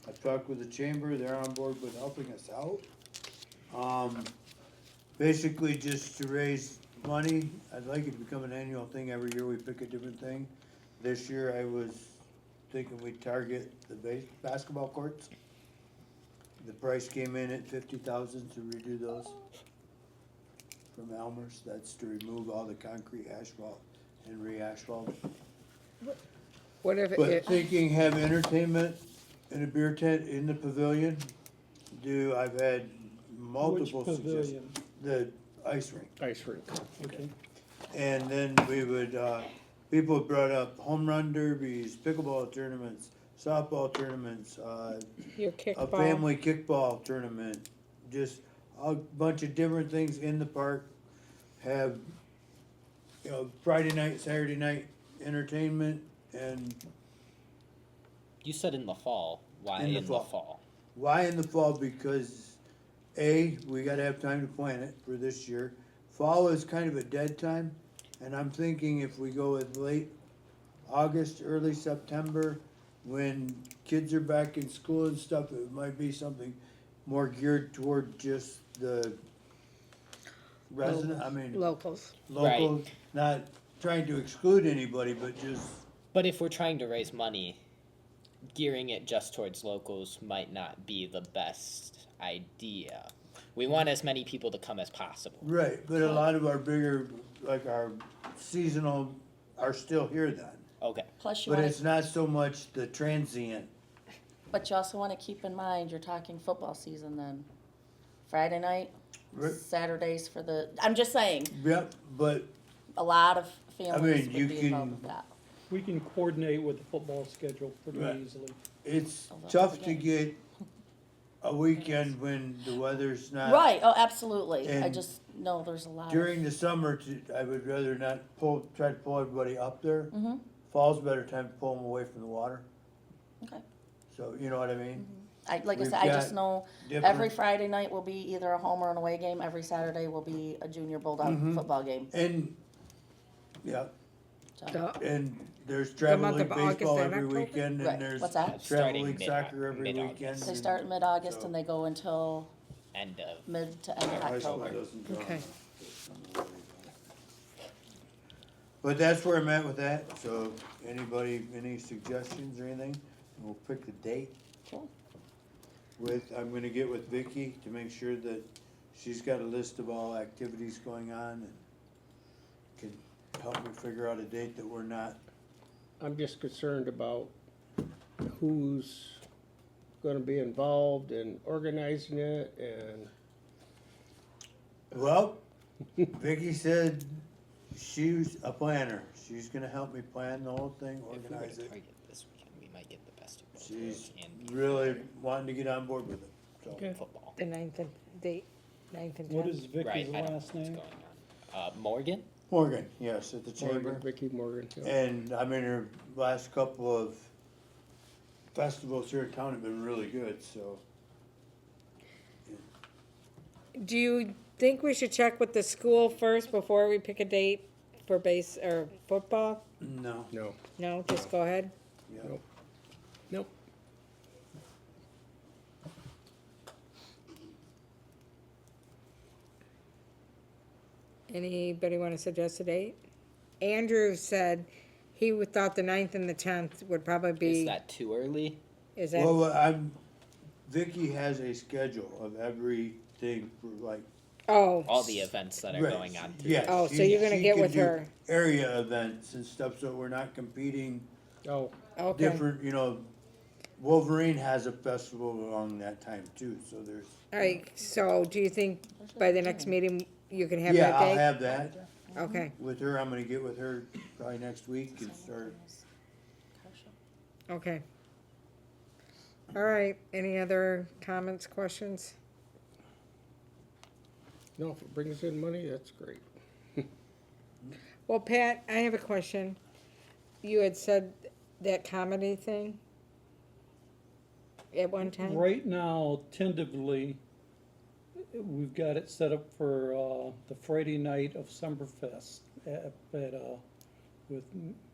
[SPEAKER 5] I've talked with the chamber, they're on board with helping us out. Basically just to raise money, I'd like it to become an annual thing, every year we pick a different thing. This year I was thinking we'd target the basketball courts. The price came in at 50,000 to redo those from Elmer's, that's to remove all the concrete asphalt and re-asphalt.
[SPEAKER 1] What if
[SPEAKER 5] But
[SPEAKER 1] it,
[SPEAKER 5] thinking have entertainment in a beer tent in the pavilion, I've had multiple
[SPEAKER 2] Which
[SPEAKER 5] suggestions.
[SPEAKER 2] pavilion?
[SPEAKER 5] The ice rink.
[SPEAKER 3] Ice rink.
[SPEAKER 2] Okay.
[SPEAKER 5] And then we would, people brought up home run derbies, pickleball tournaments, softball tournaments,
[SPEAKER 1] your
[SPEAKER 5] a
[SPEAKER 1] kickball?
[SPEAKER 5] family kickball tournament, just a bunch of different things in the park. Have, you know, Friday night, Saturday night entertainment, and
[SPEAKER 6] You said in the fall. Why
[SPEAKER 5] In
[SPEAKER 6] in
[SPEAKER 5] the
[SPEAKER 6] the
[SPEAKER 5] fall.
[SPEAKER 6] fall?
[SPEAKER 5] why in the fall? Because we gotta have time to plan it for this year. Fall is kind of a dead time, and I'm thinking if we go with late August, early September, when kids are back in school and stuff, it might be something more geared toward just the resident, I mean,
[SPEAKER 1] Locals.
[SPEAKER 5] local, not trying to exclude anybody, but just,
[SPEAKER 6] But if we're trying to raise money, gearing it just towards locals might not be the best idea. We want as many people to come as possible.
[SPEAKER 5] right, but a lot of our bigger, like our seasonal are still here then.
[SPEAKER 6] Okay.
[SPEAKER 4] Plus you
[SPEAKER 5] But
[SPEAKER 4] wanna,
[SPEAKER 5] it's not so much the transient,
[SPEAKER 4] but you also wanna keep in mind, you're talking football season then. Friday night,
[SPEAKER 5] Right.
[SPEAKER 4] Saturdays for the, I'm just saying,
[SPEAKER 5] yep, but
[SPEAKER 4] a lot of families
[SPEAKER 5] you
[SPEAKER 4] would be involved
[SPEAKER 5] can-
[SPEAKER 4] with that.
[SPEAKER 2] We can coordinate with the football schedule pretty
[SPEAKER 5] Right.
[SPEAKER 2] easily.
[SPEAKER 5] it's
[SPEAKER 4] Oh, that's
[SPEAKER 5] tough
[SPEAKER 4] the
[SPEAKER 5] to
[SPEAKER 4] game.
[SPEAKER 5] get a weekend when the weather's not.
[SPEAKER 4] Right, oh, absolutely, I
[SPEAKER 5] and
[SPEAKER 4] just know there's a lot of.
[SPEAKER 5] During the summer, I would rather not try to pull everybody up there.
[SPEAKER 4] Mhm.
[SPEAKER 5] Fall's a better time to pull them away from the water,
[SPEAKER 4] Okay,
[SPEAKER 5] so you know what I mean?
[SPEAKER 4] like I
[SPEAKER 5] We've
[SPEAKER 4] said, I just
[SPEAKER 5] got
[SPEAKER 4] know
[SPEAKER 5] Different-
[SPEAKER 4] every Friday night will be either a home or an away game, every Saturday will be a junior bulldog
[SPEAKER 5] Mhm.
[SPEAKER 4] football game,
[SPEAKER 5] And, yeah,
[SPEAKER 4] so.
[SPEAKER 5] and there's
[SPEAKER 1] The
[SPEAKER 5] travel
[SPEAKER 1] month
[SPEAKER 5] league
[SPEAKER 1] of August
[SPEAKER 5] baseball
[SPEAKER 1] and
[SPEAKER 5] every
[SPEAKER 1] October?
[SPEAKER 5] weekend,
[SPEAKER 4] Right.
[SPEAKER 5] and there's
[SPEAKER 4] What's that?
[SPEAKER 5] travel
[SPEAKER 6] Starting
[SPEAKER 5] league soccer every
[SPEAKER 6] mid-August.
[SPEAKER 5] weekend.
[SPEAKER 4] They
[SPEAKER 5] and
[SPEAKER 4] start in mid-August
[SPEAKER 5] so-
[SPEAKER 4] and they go until
[SPEAKER 6] End of.
[SPEAKER 4] mid to end of
[SPEAKER 5] High school
[SPEAKER 4] October.
[SPEAKER 5] doesn't draw
[SPEAKER 1] Okay.
[SPEAKER 5] enough. But that's where I'm at with that, so anybody, any suggestions or anything, and we'll pick the date.
[SPEAKER 4] Cool.
[SPEAKER 5] I'm gonna get with Vicky to make sure that she's got a list of all activities going on and can help me figure out a date that we're not.
[SPEAKER 3] I'm just concerned about who's gonna be involved in organizing it and
[SPEAKER 5] Well, Vicky said she's a planner, she's gonna help me plan the whole thing,
[SPEAKER 6] If we were
[SPEAKER 5] organize
[SPEAKER 6] to
[SPEAKER 5] it.
[SPEAKER 6] target this weekend, we might get the best of both
[SPEAKER 5] She's
[SPEAKER 6] worlds and be
[SPEAKER 5] really
[SPEAKER 6] prepared
[SPEAKER 5] wanting to get on board with it, so.
[SPEAKER 2] Okay.
[SPEAKER 6] for football.
[SPEAKER 1] The 9th and date, 9th and 10th.
[SPEAKER 2] What is
[SPEAKER 6] Right,
[SPEAKER 2] Vicky's
[SPEAKER 6] I don't know
[SPEAKER 2] last
[SPEAKER 6] what's
[SPEAKER 2] name?
[SPEAKER 6] going on. Morgan?
[SPEAKER 5] Morgan, yes, at the chamber.
[SPEAKER 3] Morgan, Vicky Morgan. Yeah.
[SPEAKER 5] And I mean, her last couple of festivals here in town have been really good, so.
[SPEAKER 1] Do you think we should check with the school first before we pick a date for base or football?
[SPEAKER 5] No,
[SPEAKER 3] No,
[SPEAKER 1] No, just go ahead.
[SPEAKER 5] yeah.
[SPEAKER 3] Nope. nope.
[SPEAKER 1] Anybody want to suggest a date? Andrew said he thought the 9th and the 10th would probably be.
[SPEAKER 6] Is that too early?
[SPEAKER 1] Is that
[SPEAKER 5] Well, Vicky has a schedule of everything for like.
[SPEAKER 1] oh,
[SPEAKER 6] All the events that are
[SPEAKER 5] Right,
[SPEAKER 6] going on through.
[SPEAKER 5] yes,
[SPEAKER 1] Oh, so
[SPEAKER 5] she-
[SPEAKER 1] you're gonna
[SPEAKER 5] she
[SPEAKER 1] get
[SPEAKER 5] can
[SPEAKER 1] with
[SPEAKER 5] do
[SPEAKER 1] her.
[SPEAKER 5] Area events and stuff, so we're not competing
[SPEAKER 3] Oh,
[SPEAKER 1] okay.
[SPEAKER 5] different, you know. Wolverine has a festival along that time too, so there's.
[SPEAKER 1] All right, so do you think by the next meeting you can have
[SPEAKER 5] Yeah,
[SPEAKER 1] that
[SPEAKER 5] I'll
[SPEAKER 1] date?
[SPEAKER 5] have that
[SPEAKER 1] Okay,
[SPEAKER 5] with her, I'm gonna get with her probably next week and start.
[SPEAKER 1] okay. All right, any other comments, questions?
[SPEAKER 3] no, if it brings in money, that's great.
[SPEAKER 1] Well, Pat, I have a question. You had said that comedy thing at one time?
[SPEAKER 2] Right now, tentatively, we've got it set up for, the Friday night of Summerfest with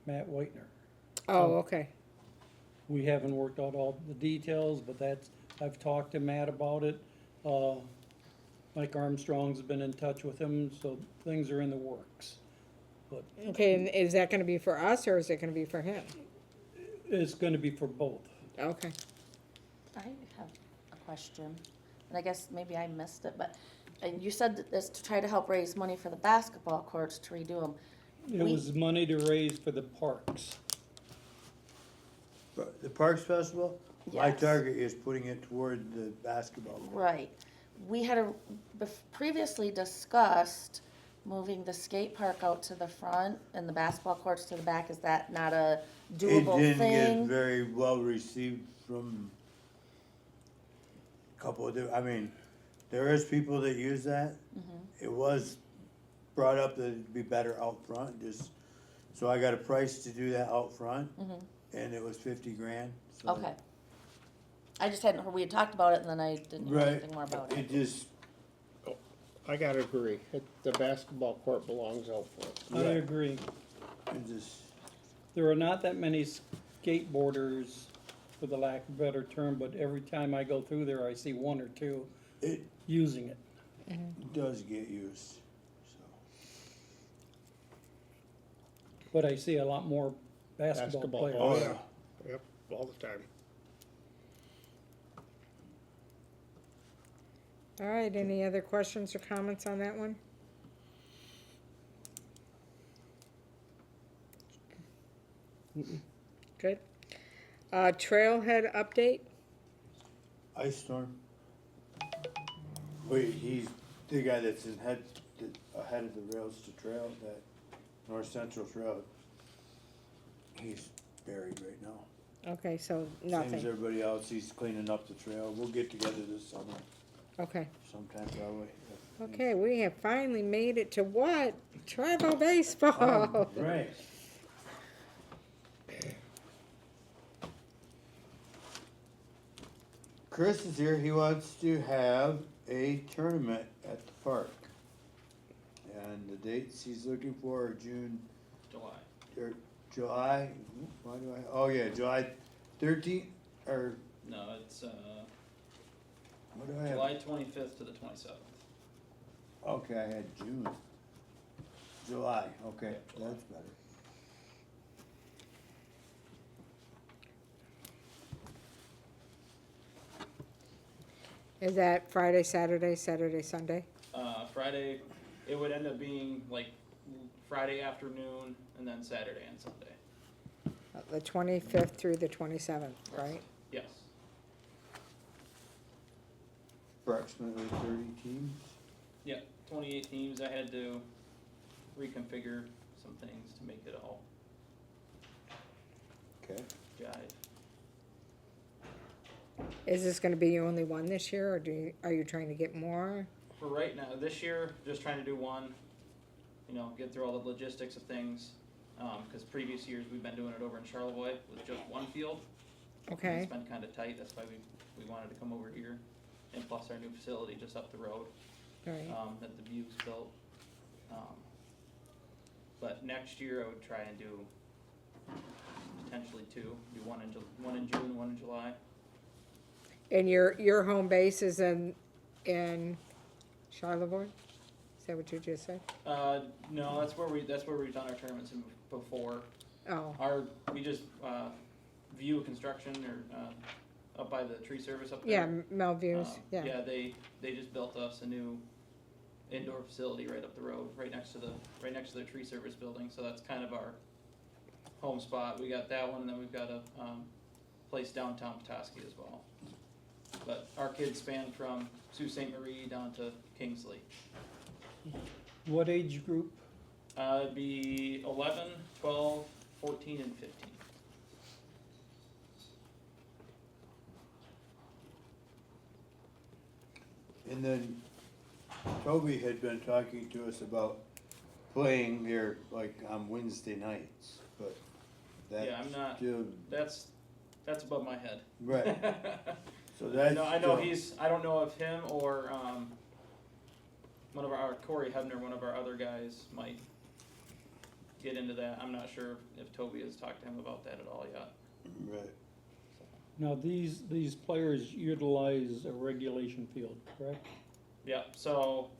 [SPEAKER 2] Matt Whitener.
[SPEAKER 1] Oh, okay,
[SPEAKER 2] We haven't worked out all the details, but I've talked to Matt about it. Mike Armstrong's been in touch with him, so things are in the works. But
[SPEAKER 1] okay, and is that gonna be for us or is it gonna be for him?
[SPEAKER 2] it's gonna be for both.
[SPEAKER 1] Okay,
[SPEAKER 4] I have a question, and I guess maybe I missed it, but, and you said that this to try to help raise money for the basketball courts to redo them.
[SPEAKER 2] It was money to raise for the parks.
[SPEAKER 5] The Parks Festival, my
[SPEAKER 4] Yes.
[SPEAKER 5] target is putting it toward the basketball.
[SPEAKER 4] Right. We had previously discussed moving the skate park out to the front and the basketball courts to the back. Is that not a doable
[SPEAKER 5] It didn't get
[SPEAKER 4] thing?
[SPEAKER 5] very well received from a couple of, I mean, There is people that use that. It was brought up that it'd be better out front, just, so I got a price to do that out front, and it was 50 grand. So.
[SPEAKER 4] Okay. I just hadn't heard, we had talked about it and then I didn't hear
[SPEAKER 5] Right,
[SPEAKER 4] anything more about
[SPEAKER 5] it
[SPEAKER 4] it.
[SPEAKER 5] just,
[SPEAKER 3] I gotta agree, the basketball court belongs out front.
[SPEAKER 2] I agree.
[SPEAKER 5] it just,
[SPEAKER 2] There are not that many skateboarders, for the lack of a better term, but every time I go through there, I see one or two
[SPEAKER 5] it
[SPEAKER 2] using it.
[SPEAKER 5] does get used, so.
[SPEAKER 2] But I see a lot more basketball players.
[SPEAKER 3] Oh, yeah, yep, all the time.
[SPEAKER 1] All right, any other questions or comments on that one? Good. Trailhead update?
[SPEAKER 5] Ice storm. Wait, he's the guy that's ahead of the rails to trail, that North Central Trail. He's buried right now.
[SPEAKER 1] Okay, so
[SPEAKER 5] Same as
[SPEAKER 1] nothing.
[SPEAKER 5] everybody else, he's cleaning up the trail. We'll get together this summer,
[SPEAKER 1] Okay.
[SPEAKER 5] sometime probably.
[SPEAKER 1] Okay, we have finally made it to what? Travel baseball.
[SPEAKER 5] Right. Chris is here, he wants to have a tournament at the park. And the dates he's looking for are
[SPEAKER 7] July.
[SPEAKER 5] July, why do I, oh yeah, July 13th, or,
[SPEAKER 7] No, it's
[SPEAKER 5] what do I have?
[SPEAKER 7] July 25th to the 27th.
[SPEAKER 5] Okay, I had June. July, okay, that's better.
[SPEAKER 1] Is that Friday, Saturday, Saturday, Sunday?
[SPEAKER 7] Friday, it would end up being like Friday afternoon and then Saturday and Sunday.
[SPEAKER 1] The 25th through the 27th, right?
[SPEAKER 7] Yes.
[SPEAKER 5] Approximately 30 teams.
[SPEAKER 7] Yeah, 28 teams. I had to reconfigure some things to make it all
[SPEAKER 5] Okay.
[SPEAKER 7] jive.
[SPEAKER 1] Is this gonna be your only one this year, or are you trying to get more?
[SPEAKER 7] For right now, this year, just trying to do one, get through all the logistics of things. Because previous years, we've been doing it over in Charlevoix with just one field.
[SPEAKER 1] Okay,
[SPEAKER 7] It's been kind of tight, that's why we wanted to come over here. And plus our new facility just up the road,
[SPEAKER 1] all right.
[SPEAKER 7] that the View's built. But next year, I would try and do potentially two, do one in June, one in July.
[SPEAKER 1] And your home base is in Charlevoix? Is that what you just said?
[SPEAKER 7] No, that's where we've done our tournaments before.
[SPEAKER 1] Oh,
[SPEAKER 7] We just, View Construction or, up by the tree service up
[SPEAKER 1] yeah,
[SPEAKER 7] there.
[SPEAKER 1] Melviews, yeah.
[SPEAKER 7] Yeah, they just built us a new indoor facility right up the road, right next to the tree service building, so that's kind of our home spot. We got that one, and then we've got a, place downtown Petoskey as well. But our kids span from Sault Ste. Marie down to Kingsley.
[SPEAKER 2] What age group?
[SPEAKER 7] It'd be 11, 12, 14, and 15.
[SPEAKER 5] And then Toby had been talking to us about playing here like on Wednesday nights, but that's
[SPEAKER 7] Yeah, I'm not-
[SPEAKER 5] still,
[SPEAKER 7] That's above my head.
[SPEAKER 5] right, so
[SPEAKER 7] I
[SPEAKER 5] that's.
[SPEAKER 7] know, I know
[SPEAKER 5] still-
[SPEAKER 7] I don't know if him or, one of our Corey Hebner, one of our other guys, might get into that. I'm not sure if Toby has talked to him about that at all yet.
[SPEAKER 5] Right,
[SPEAKER 2] Now, these players utilize a regulation field, correct?
[SPEAKER 7] Yeah, so,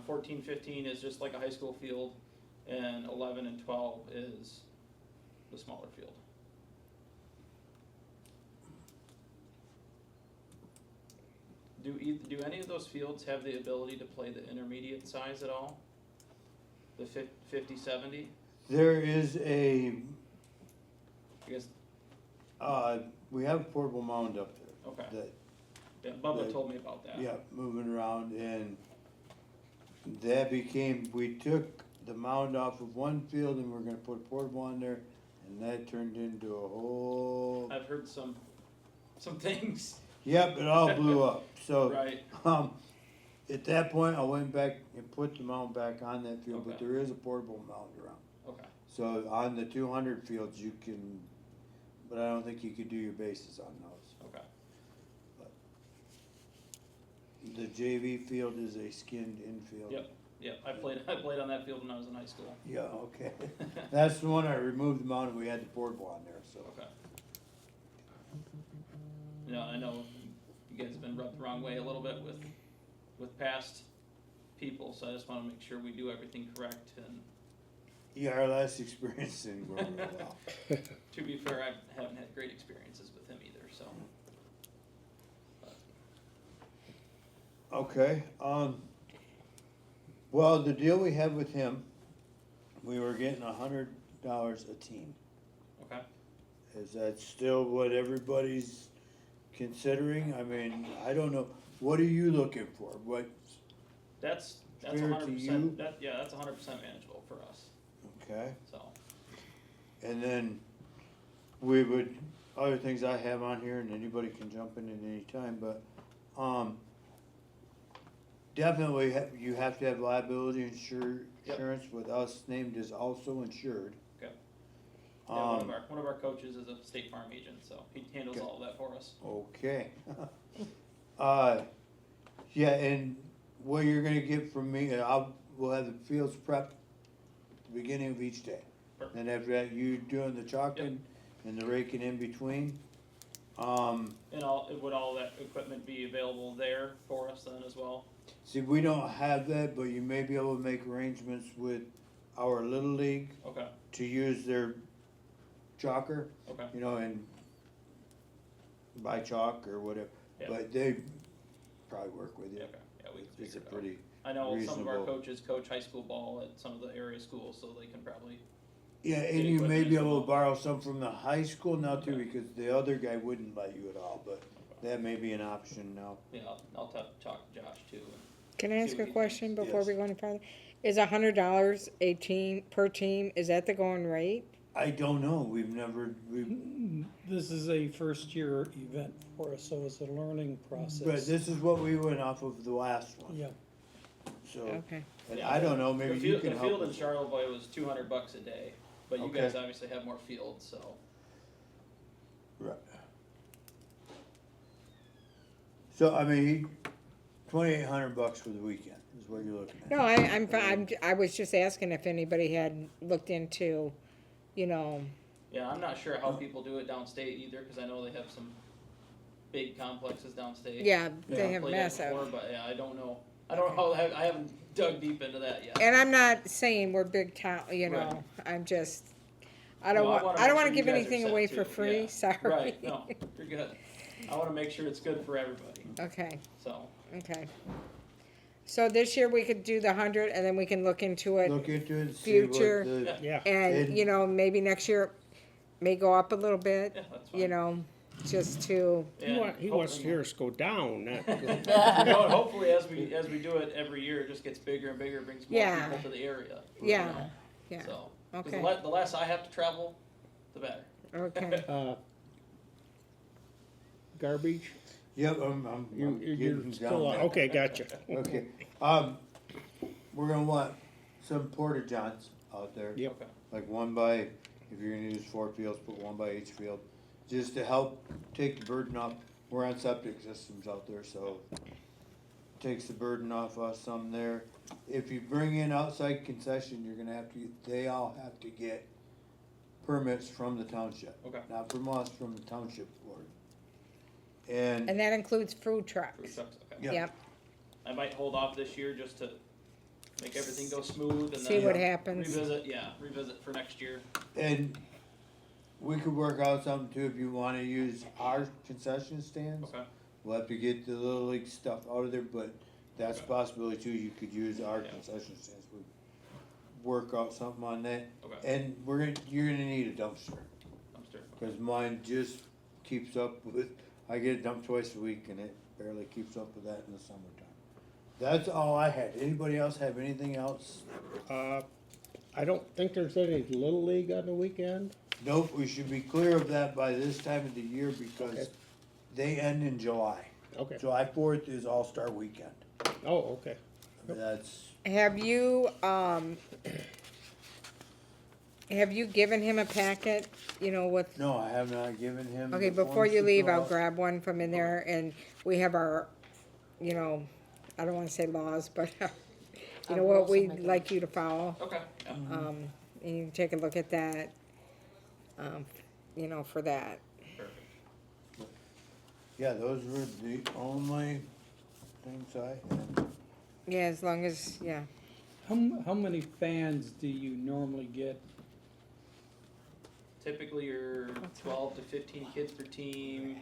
[SPEAKER 7] 14, 15 is just like a high school field, and 11 and 12 is the smaller field. Do any of those fields have the ability to play the intermediate size at all? The 50, 70?
[SPEAKER 5] there is a,
[SPEAKER 7] I guess,
[SPEAKER 5] we have a portable mound up there
[SPEAKER 7] okay.
[SPEAKER 5] that,
[SPEAKER 7] Yeah, Bubba
[SPEAKER 5] the-
[SPEAKER 7] told me about that.
[SPEAKER 5] yeah, moving around, and that became, we took the mound off of one field and we're gonna put a portable on there, and that turned into a whole,
[SPEAKER 7] I've heard some things,
[SPEAKER 5] yep, it all blew up, so.
[SPEAKER 7] right?
[SPEAKER 5] At that point, I went back and put the mound back on that field, but
[SPEAKER 7] Okay.
[SPEAKER 5] there is a portable mound around.
[SPEAKER 7] Okay.
[SPEAKER 5] So on the 200 fields, you can, but I don't think you could do your bases on those.
[SPEAKER 7] Okay.
[SPEAKER 5] The JV field is a skinned infield.
[SPEAKER 7] Yep. Yep. I played on that field when I was in high school.
[SPEAKER 5] Yeah, okay. That's the one I removed the mound and we had the portable on there, so.
[SPEAKER 7] Okay. You know, I know you guys have been rubbed the wrong way a little bit with past people, so I just wanna make sure we do everything correct, and
[SPEAKER 5] Yeah, our last experience didn't go real well.
[SPEAKER 7] to be fair, I haven't had great experiences with him either, so.
[SPEAKER 5] Okay, well, the deal we had with him, we were getting $100 a team.
[SPEAKER 7] Okay.
[SPEAKER 5] Is that still what everybody's considering? I mean, I don't know, what are you looking for? What,
[SPEAKER 7] That's
[SPEAKER 5] Fair to
[SPEAKER 7] 100%,
[SPEAKER 5] you?
[SPEAKER 7] that's 100% manageable for us,
[SPEAKER 5] okay?
[SPEAKER 7] so.
[SPEAKER 5] And then we would, other things I have on here, and anybody can jump in at any time, but, definitely you have to have liability insurance with us named as also insured.
[SPEAKER 7] Okay. Yeah,
[SPEAKER 5] Um,
[SPEAKER 7] one of our coaches is a State Farm agent, so he handles
[SPEAKER 5] Okay.
[SPEAKER 7] all of that for us.
[SPEAKER 5] Okay. Yeah, and what you're gonna get from me, we'll have the fields prepped at the beginning of each day.
[SPEAKER 7] Perfect.
[SPEAKER 5] And after that, you doing the chalking and the raking in between.
[SPEAKER 7] And would all that equipment be available there for us then as well?
[SPEAKER 5] See, we don't have that, but you may be able to make arrangements with our Little League
[SPEAKER 7] Okay,
[SPEAKER 5] to use their chalker,
[SPEAKER 7] okay,
[SPEAKER 5] you know, and buy chalk or whatever.
[SPEAKER 7] Yeah.
[SPEAKER 5] But they probably work with you.
[SPEAKER 7] okay, yeah, we can
[SPEAKER 5] It's a
[SPEAKER 7] figure it out.
[SPEAKER 5] pretty,
[SPEAKER 7] I know some of our
[SPEAKER 5] reasonable.
[SPEAKER 7] coaches coach high school ball at some of the area schools, so they can probably,
[SPEAKER 5] yeah,
[SPEAKER 7] Get
[SPEAKER 5] and you may
[SPEAKER 7] equipment
[SPEAKER 5] be
[SPEAKER 7] as
[SPEAKER 5] able
[SPEAKER 7] well.
[SPEAKER 5] to borrow some from the high school now too,
[SPEAKER 7] Okay.
[SPEAKER 5] because the other guy wouldn't let you at all, but that may be an option now.
[SPEAKER 7] yeah, I'll talk to Josh too.
[SPEAKER 1] Can I ask
[SPEAKER 7] See what
[SPEAKER 1] a
[SPEAKER 7] he
[SPEAKER 1] question
[SPEAKER 7] thinks.
[SPEAKER 1] before
[SPEAKER 5] Yes.
[SPEAKER 1] we go any further? Is $100 a team, per team, is that the going rate?
[SPEAKER 5] I don't know, we
[SPEAKER 2] This is a first-year event for us, so it's a learning
[SPEAKER 5] but
[SPEAKER 2] process.
[SPEAKER 5] this is what we went off of the last one,
[SPEAKER 2] Yeah,
[SPEAKER 5] so,
[SPEAKER 1] Okay,
[SPEAKER 5] and
[SPEAKER 7] Yeah,
[SPEAKER 5] I don't know, maybe you can
[SPEAKER 7] The
[SPEAKER 5] help
[SPEAKER 7] field in
[SPEAKER 5] us.
[SPEAKER 7] Charlevoix was $200 a day, but you
[SPEAKER 5] Okay.
[SPEAKER 7] guys obviously have more fields, so.
[SPEAKER 5] Right. So, I mean, $2,800 for the weekend is what you're looking at.
[SPEAKER 1] no, I was just asking if anybody had looked into, you know,
[SPEAKER 7] Yeah, I'm not sure how people do it downstate either, cause I know they have some big complexes downstate.
[SPEAKER 1] yeah,
[SPEAKER 5] Yeah.
[SPEAKER 1] they have
[SPEAKER 7] Played that before,
[SPEAKER 1] massive.
[SPEAKER 7] but yeah, I don't know how, I haven't dug deep into that yet.
[SPEAKER 1] And I'm not saying we're big town, you know,
[SPEAKER 7] Right.
[SPEAKER 1] I'm just, I don't
[SPEAKER 7] No,
[SPEAKER 1] want,
[SPEAKER 7] wanna
[SPEAKER 1] I don't
[SPEAKER 7] make
[SPEAKER 1] wanna
[SPEAKER 7] sure
[SPEAKER 1] give
[SPEAKER 7] you guys are
[SPEAKER 1] anything
[SPEAKER 7] set
[SPEAKER 1] away
[SPEAKER 7] too,
[SPEAKER 1] for free,
[SPEAKER 7] yeah.
[SPEAKER 1] sorry.
[SPEAKER 7] Right, no, you're good. I wanna make sure it's good for everybody,
[SPEAKER 1] Okay,
[SPEAKER 7] so.
[SPEAKER 1] okay. So this year we could do the 100 and then we can look into it.
[SPEAKER 5] Look into it and see what
[SPEAKER 1] Future.
[SPEAKER 5] the,
[SPEAKER 3] Yeah,
[SPEAKER 1] And,
[SPEAKER 5] And-
[SPEAKER 1] you know, maybe next year may go up a little bit,
[SPEAKER 7] Yeah, that's fine.
[SPEAKER 1] you know, just to,
[SPEAKER 3] he wants to hear us go down, not go.
[SPEAKER 7] You know, and hopefully as we do it every year, it just gets bigger and bigger, brings more
[SPEAKER 1] Yeah.
[SPEAKER 7] people to the area.
[SPEAKER 1] Yeah.
[SPEAKER 7] You know,
[SPEAKER 1] yeah,
[SPEAKER 7] So, 'cause
[SPEAKER 1] okay,
[SPEAKER 7] the less I have to travel, the better.
[SPEAKER 1] okay.
[SPEAKER 3] Garbage,
[SPEAKER 5] yep, I'm
[SPEAKER 3] you're
[SPEAKER 5] getting
[SPEAKER 3] still,
[SPEAKER 5] down there.
[SPEAKER 3] okay, gotcha.
[SPEAKER 5] Okay, we're gonna want some porta johns out there.
[SPEAKER 3] Yep.
[SPEAKER 7] Okay.
[SPEAKER 5] Like one by, if you're gonna use 4 fields, put one by each field, just to help take the burden off. We're on septic systems out there, so takes the burden off us some there. If you bring in outside concession, you're gonna have to, they all have to get permits from the township.
[SPEAKER 7] Okay.
[SPEAKER 5] Not from us, from the township board. And,
[SPEAKER 1] And that includes food
[SPEAKER 7] Food
[SPEAKER 1] trucks.
[SPEAKER 7] trucks, okay.
[SPEAKER 5] Yeah.
[SPEAKER 1] Yep,
[SPEAKER 7] I might hold off this year just to make everything go smooth and
[SPEAKER 1] see
[SPEAKER 7] then
[SPEAKER 1] what happens.
[SPEAKER 7] revisit for next year.
[SPEAKER 5] and we could work out something too, if you wanna use our concession stands.
[SPEAKER 7] Okay.
[SPEAKER 5] We'll have to get the Little League stuff out of there, but that's a
[SPEAKER 7] Okay.
[SPEAKER 5] possibility too, you could use our
[SPEAKER 7] Yeah.
[SPEAKER 5] concession stands, we work out something on that.
[SPEAKER 7] Okay.
[SPEAKER 5] And you're gonna need a dumpster,
[SPEAKER 7] Dumpster.
[SPEAKER 5] cause mine just keeps up with, I get it dumped twice a week and it barely keeps up with that in the summertime. That's all I had, anybody else have anything else?
[SPEAKER 3] I don't think there's any Little League on the weekend.
[SPEAKER 5] Nope, we should be clear of that by this time of the year because
[SPEAKER 3] Okay.
[SPEAKER 5] they end in July.
[SPEAKER 3] Okay,
[SPEAKER 5] July 4th is All-Star Weekend.
[SPEAKER 3] Oh, okay.
[SPEAKER 5] That's,
[SPEAKER 1] Have you given him a packet, you know, with,
[SPEAKER 5] no, I have not given him.
[SPEAKER 1] okay,
[SPEAKER 5] the
[SPEAKER 1] before
[SPEAKER 5] forms
[SPEAKER 1] you
[SPEAKER 5] to
[SPEAKER 1] leave,
[SPEAKER 5] fill
[SPEAKER 1] I'll
[SPEAKER 5] out.
[SPEAKER 1] grab one from in there, and we have our, you know, I don't wanna say laws, but, you know,
[SPEAKER 4] Our
[SPEAKER 1] what
[SPEAKER 4] rules and
[SPEAKER 1] we'd like you to follow.
[SPEAKER 7] Okay, yeah.
[SPEAKER 1] And you can take a look at that, you know, for that.
[SPEAKER 7] Perfect.
[SPEAKER 5] Yeah, those were the only things I had.
[SPEAKER 1] Yeah, as long as, yeah,
[SPEAKER 2] How many fans do you normally get?
[SPEAKER 7] Typically, you're 12 to 15 kids per team.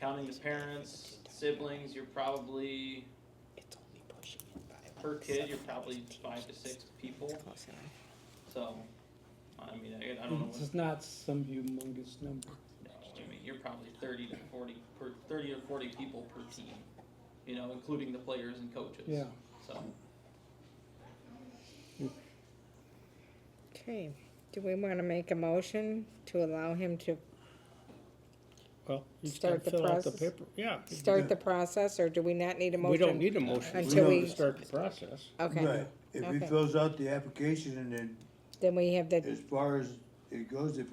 [SPEAKER 7] Counting the parents, siblings, you're probably,
[SPEAKER 6] It's only pushing it by
[SPEAKER 7] per kid, you're probably 5 to 6 people.
[SPEAKER 1] close enough.
[SPEAKER 7] So, I mean, I don't know what,
[SPEAKER 2] It's not some humongous number.
[SPEAKER 7] no, I mean, you're probably 30 to 40, 30 or 40 people per team, you know, including the players and coaches.
[SPEAKER 2] Yeah.
[SPEAKER 7] So,
[SPEAKER 1] Okay, do we wanna make a motion to allow him to
[SPEAKER 3] Well, he's
[SPEAKER 1] Start
[SPEAKER 3] gotta
[SPEAKER 1] the
[SPEAKER 3] fill out the
[SPEAKER 1] process?
[SPEAKER 3] paper. Yeah.
[SPEAKER 1] start the process, or do we not need a motion?
[SPEAKER 3] We don't need a motion.
[SPEAKER 1] Until
[SPEAKER 3] need
[SPEAKER 1] we-
[SPEAKER 3] to start the process.
[SPEAKER 1] Okay,
[SPEAKER 5] Right, if he
[SPEAKER 1] Okay.
[SPEAKER 5] fills out the application and then
[SPEAKER 1] then we have the,
[SPEAKER 5] as far as it goes, if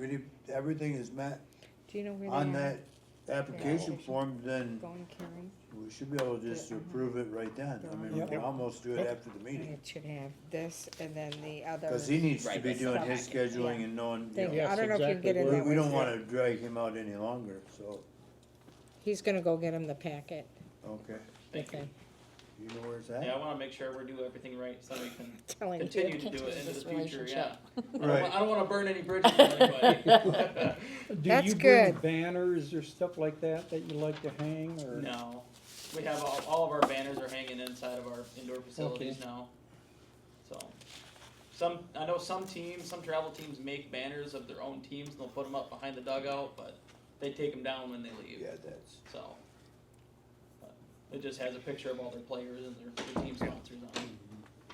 [SPEAKER 5] everything is met
[SPEAKER 1] do you know where
[SPEAKER 5] on
[SPEAKER 1] they are?
[SPEAKER 5] that application form, then
[SPEAKER 1] Going, Karen?
[SPEAKER 5] we should be able to just approve it right then. I mean, we
[SPEAKER 2] Yep.
[SPEAKER 5] can almost do it after the meeting.
[SPEAKER 1] It should have this and then the other.
[SPEAKER 5] Cause he needs to
[SPEAKER 6] Right,
[SPEAKER 5] be
[SPEAKER 6] that's
[SPEAKER 5] doing
[SPEAKER 1] the
[SPEAKER 5] his
[SPEAKER 1] packet,
[SPEAKER 5] scheduling
[SPEAKER 1] yeah.
[SPEAKER 5] and knowing, you
[SPEAKER 1] Thank
[SPEAKER 5] know,
[SPEAKER 1] you, I
[SPEAKER 3] Yes,
[SPEAKER 1] don't know if you can get
[SPEAKER 3] exactly.
[SPEAKER 1] in
[SPEAKER 5] we,
[SPEAKER 1] that
[SPEAKER 5] we
[SPEAKER 1] way.
[SPEAKER 5] don't wanna drag him out any longer, so,
[SPEAKER 1] He's gonna go get him the packet,
[SPEAKER 5] okay.
[SPEAKER 7] thank you.
[SPEAKER 1] okay,
[SPEAKER 5] You know where it's at?
[SPEAKER 7] Yeah, I wanna make sure we're doing everything right so we can
[SPEAKER 1] telling you.
[SPEAKER 7] continue to do it
[SPEAKER 4] Continue
[SPEAKER 7] into
[SPEAKER 4] this
[SPEAKER 7] the future, yeah.
[SPEAKER 5] Right.
[SPEAKER 7] I don't wanna burn any bridges with anybody.
[SPEAKER 2] Do
[SPEAKER 1] That's
[SPEAKER 2] you bring
[SPEAKER 1] good.
[SPEAKER 2] banners or stuff like that you like to hang, or?
[SPEAKER 7] No, we have all of our banners are hanging inside of our indoor facilities
[SPEAKER 2] Okay.
[SPEAKER 7] now. So, I know some travel teams make banners of their own teams and they'll put them up behind the dugout, but they take them down when they leave,
[SPEAKER 5] Yeah, that's,
[SPEAKER 7] so. But it just has a picture of all their players and their team sponsors on it.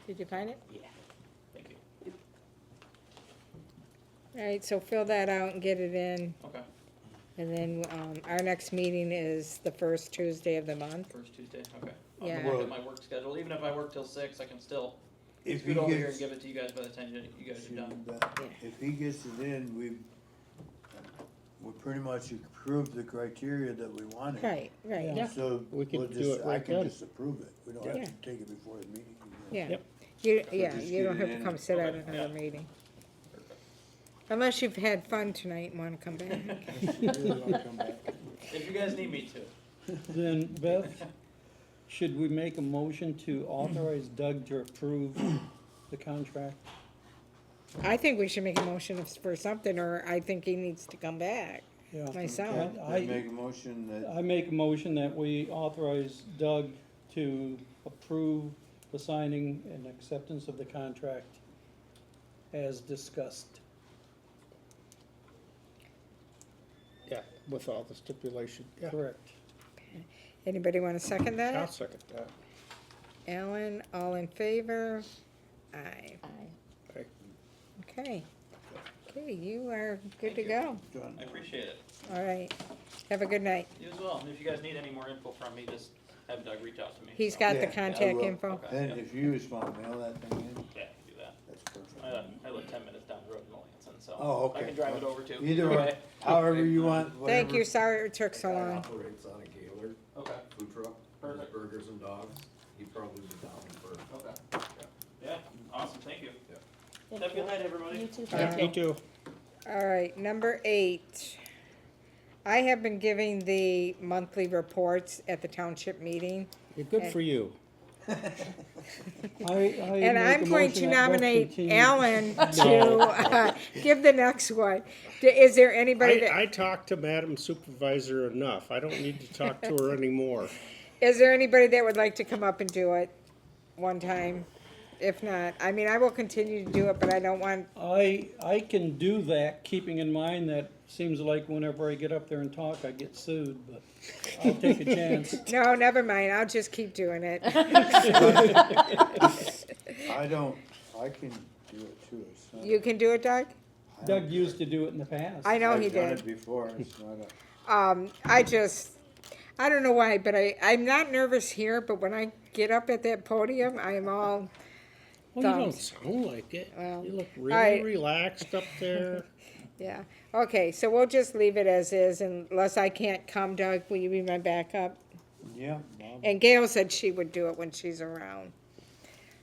[SPEAKER 1] Did you find it?
[SPEAKER 7] Yeah. Thank you.
[SPEAKER 1] Alright, so fill that out and get it in,
[SPEAKER 7] Okay,
[SPEAKER 1] and then, our next meeting is the first Tuesday of the month.
[SPEAKER 7] first Tuesday, okay.
[SPEAKER 1] Yeah.
[SPEAKER 7] I'll look at my work schedule, even if I work till 6, I can still
[SPEAKER 5] if he
[SPEAKER 7] scoot over here and
[SPEAKER 5] gets,
[SPEAKER 7] give it to you guys by the time you guys are done.
[SPEAKER 5] if he gets it in, we pretty much approved the criteria that we wanted.
[SPEAKER 1] Right, right,
[SPEAKER 3] Yeah.
[SPEAKER 5] So
[SPEAKER 3] We can
[SPEAKER 5] we'll
[SPEAKER 3] do
[SPEAKER 5] just,
[SPEAKER 3] it
[SPEAKER 5] I
[SPEAKER 3] right
[SPEAKER 5] can
[SPEAKER 3] then.
[SPEAKER 5] just approve it, we don't have
[SPEAKER 1] Yeah.
[SPEAKER 5] to take it before the meeting.
[SPEAKER 1] yeah.
[SPEAKER 3] Yep.
[SPEAKER 1] You,
[SPEAKER 5] So
[SPEAKER 1] yeah,
[SPEAKER 5] just
[SPEAKER 1] you don't
[SPEAKER 5] get
[SPEAKER 1] have
[SPEAKER 5] it
[SPEAKER 1] to
[SPEAKER 5] in.
[SPEAKER 1] come sit at
[SPEAKER 7] Okay,
[SPEAKER 1] another
[SPEAKER 7] yeah.
[SPEAKER 1] meeting. Unless you've had fun tonight and wanna come back.
[SPEAKER 5] Really wanna come back.
[SPEAKER 7] If you guys need me to.
[SPEAKER 2] Then Beth, should we make a motion to authorize Doug to approve the contract?
[SPEAKER 1] I think we should make a motion for something, or I think he needs to come back,
[SPEAKER 2] Yeah.
[SPEAKER 1] myself.
[SPEAKER 5] I make a motion that,
[SPEAKER 2] I make a motion that we authorize Doug to approve the signing and acceptance of the contract as discussed.
[SPEAKER 3] Yeah, with all the stipulation. Yeah,
[SPEAKER 2] Correct.
[SPEAKER 1] Anybody wanna second
[SPEAKER 3] I'll
[SPEAKER 1] that?
[SPEAKER 3] second that.
[SPEAKER 1] Alan, all in favor? Aye.
[SPEAKER 4] Aye.
[SPEAKER 1] Okay. Okay, you are good to go.
[SPEAKER 5] John,
[SPEAKER 7] I appreciate it.
[SPEAKER 1] All right. Have a good night.
[SPEAKER 7] You as well. And if you guys need any more info from me, just have Doug reach out to me.
[SPEAKER 1] He's
[SPEAKER 7] So,
[SPEAKER 1] got
[SPEAKER 5] Yeah,
[SPEAKER 1] the
[SPEAKER 5] I
[SPEAKER 1] contact
[SPEAKER 5] will.
[SPEAKER 1] info.
[SPEAKER 7] Okay,
[SPEAKER 5] and
[SPEAKER 7] yeah.
[SPEAKER 5] if you just wanna mail that thing in,
[SPEAKER 7] Yeah, do that.
[SPEAKER 5] that's perfect.
[SPEAKER 7] I live 10 minutes down the road in Lansing, so
[SPEAKER 5] Oh, okay.
[SPEAKER 7] I can drive it over too.
[SPEAKER 5] Either way, however you want,
[SPEAKER 1] Thank
[SPEAKER 5] whatever.
[SPEAKER 1] you, sorry it took so
[SPEAKER 8] The guy
[SPEAKER 1] long.
[SPEAKER 8] operates on a Gaylord
[SPEAKER 7] Okay,
[SPEAKER 8] food truck,
[SPEAKER 7] Perfect.
[SPEAKER 8] does burgers and dogs, he'd probably be down for,
[SPEAKER 7] okay. Yeah, awesome, thank you.
[SPEAKER 4] Thank
[SPEAKER 7] Have a good
[SPEAKER 4] you.
[SPEAKER 7] night, everybody.
[SPEAKER 4] You too,
[SPEAKER 1] Yeah,
[SPEAKER 4] thank
[SPEAKER 3] You
[SPEAKER 4] you.
[SPEAKER 3] too.
[SPEAKER 1] All right, number 8. I have been giving the monthly reports at the township meeting.
[SPEAKER 3] You're good for you.
[SPEAKER 1] And I'm going to nominate Alan to give the next one. Is there anybody that,
[SPEAKER 3] I talked to Madam Supervisor enough. I don't need to talk to her anymore.
[SPEAKER 1] is there anybody that would like to come up and do it one time? If not, I mean, I will continue to do it, but I don't want,
[SPEAKER 2] I can do that, keeping in mind that seems like whenever I get up there and talk, I get sued, but I'll take a chance.
[SPEAKER 1] no, never mind, I'll just keep doing it.
[SPEAKER 5] I can do it too, it's not.
[SPEAKER 1] You can do it, Doug?
[SPEAKER 5] I don't
[SPEAKER 2] Doug used to do it in the past.
[SPEAKER 1] I know he
[SPEAKER 5] I've done
[SPEAKER 1] did.
[SPEAKER 5] it before, it's not a.
[SPEAKER 1] I don't know why, but I'm not nervous here, but when I get up at that podium, I'm all
[SPEAKER 3] Well, you don't
[SPEAKER 1] thumbs.
[SPEAKER 3] sound like it.
[SPEAKER 1] Well,
[SPEAKER 3] You look
[SPEAKER 1] all
[SPEAKER 3] really
[SPEAKER 1] right.
[SPEAKER 3] relaxed up there.
[SPEAKER 1] Yeah, okay, so we'll just leave it as is unless I can't come, Doug, will you be my backup?
[SPEAKER 5] Yeah, Bob.
[SPEAKER 1] And Gail said she would do it when she's around.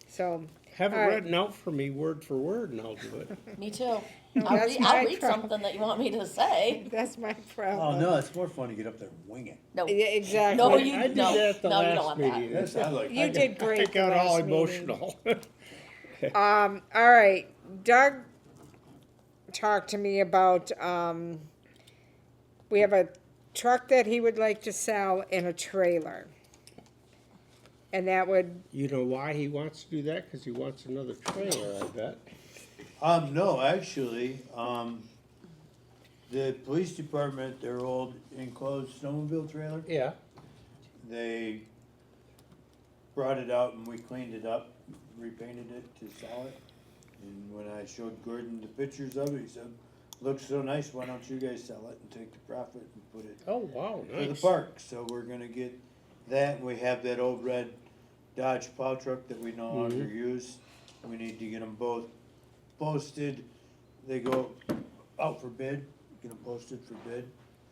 [SPEAKER 1] So,
[SPEAKER 3] Have it
[SPEAKER 1] All right.
[SPEAKER 3] written out for me word for word and I'll do it.
[SPEAKER 4] Me too.
[SPEAKER 1] No,
[SPEAKER 4] I'll
[SPEAKER 1] that's
[SPEAKER 4] read,
[SPEAKER 1] my
[SPEAKER 4] I'll read
[SPEAKER 1] problem.
[SPEAKER 4] something that you want me to say.
[SPEAKER 1] that's my
[SPEAKER 5] Oh,
[SPEAKER 1] problem.
[SPEAKER 5] no, it's more fun to get up there and wing it.
[SPEAKER 4] No,
[SPEAKER 1] Yeah, exactly.
[SPEAKER 4] No,
[SPEAKER 3] I
[SPEAKER 4] you-
[SPEAKER 3] did
[SPEAKER 4] no,
[SPEAKER 3] that at the
[SPEAKER 4] no, you don't
[SPEAKER 3] last
[SPEAKER 4] want that.
[SPEAKER 3] meeting.
[SPEAKER 5] Yes, I like
[SPEAKER 1] You
[SPEAKER 5] that.
[SPEAKER 1] did great
[SPEAKER 3] I
[SPEAKER 1] the
[SPEAKER 3] got all
[SPEAKER 1] last meeting.
[SPEAKER 3] emotional.
[SPEAKER 1] All right, Doug talked to me about, we have a truck that he would like to sell in a trailer. And that would,
[SPEAKER 3] You know why he wants to do that? Because he wants another trailer, I bet.
[SPEAKER 5] No, actually, the police department, their old enclosed snowmobile trailer,
[SPEAKER 3] Yeah.
[SPEAKER 5] they brought it out and we cleaned it up, repainted it to sell it. And when I showed Gordon the pictures of it, he said, looks so nice, why don't you guys sell it and take the profit and put it
[SPEAKER 3] Oh, wow,
[SPEAKER 5] for the
[SPEAKER 3] nice.
[SPEAKER 5] park? So we're gonna get that, and we have that old red Dodge plow truck that we no longer use. We need to get them both posted, they go out for bid, get them posted for bid.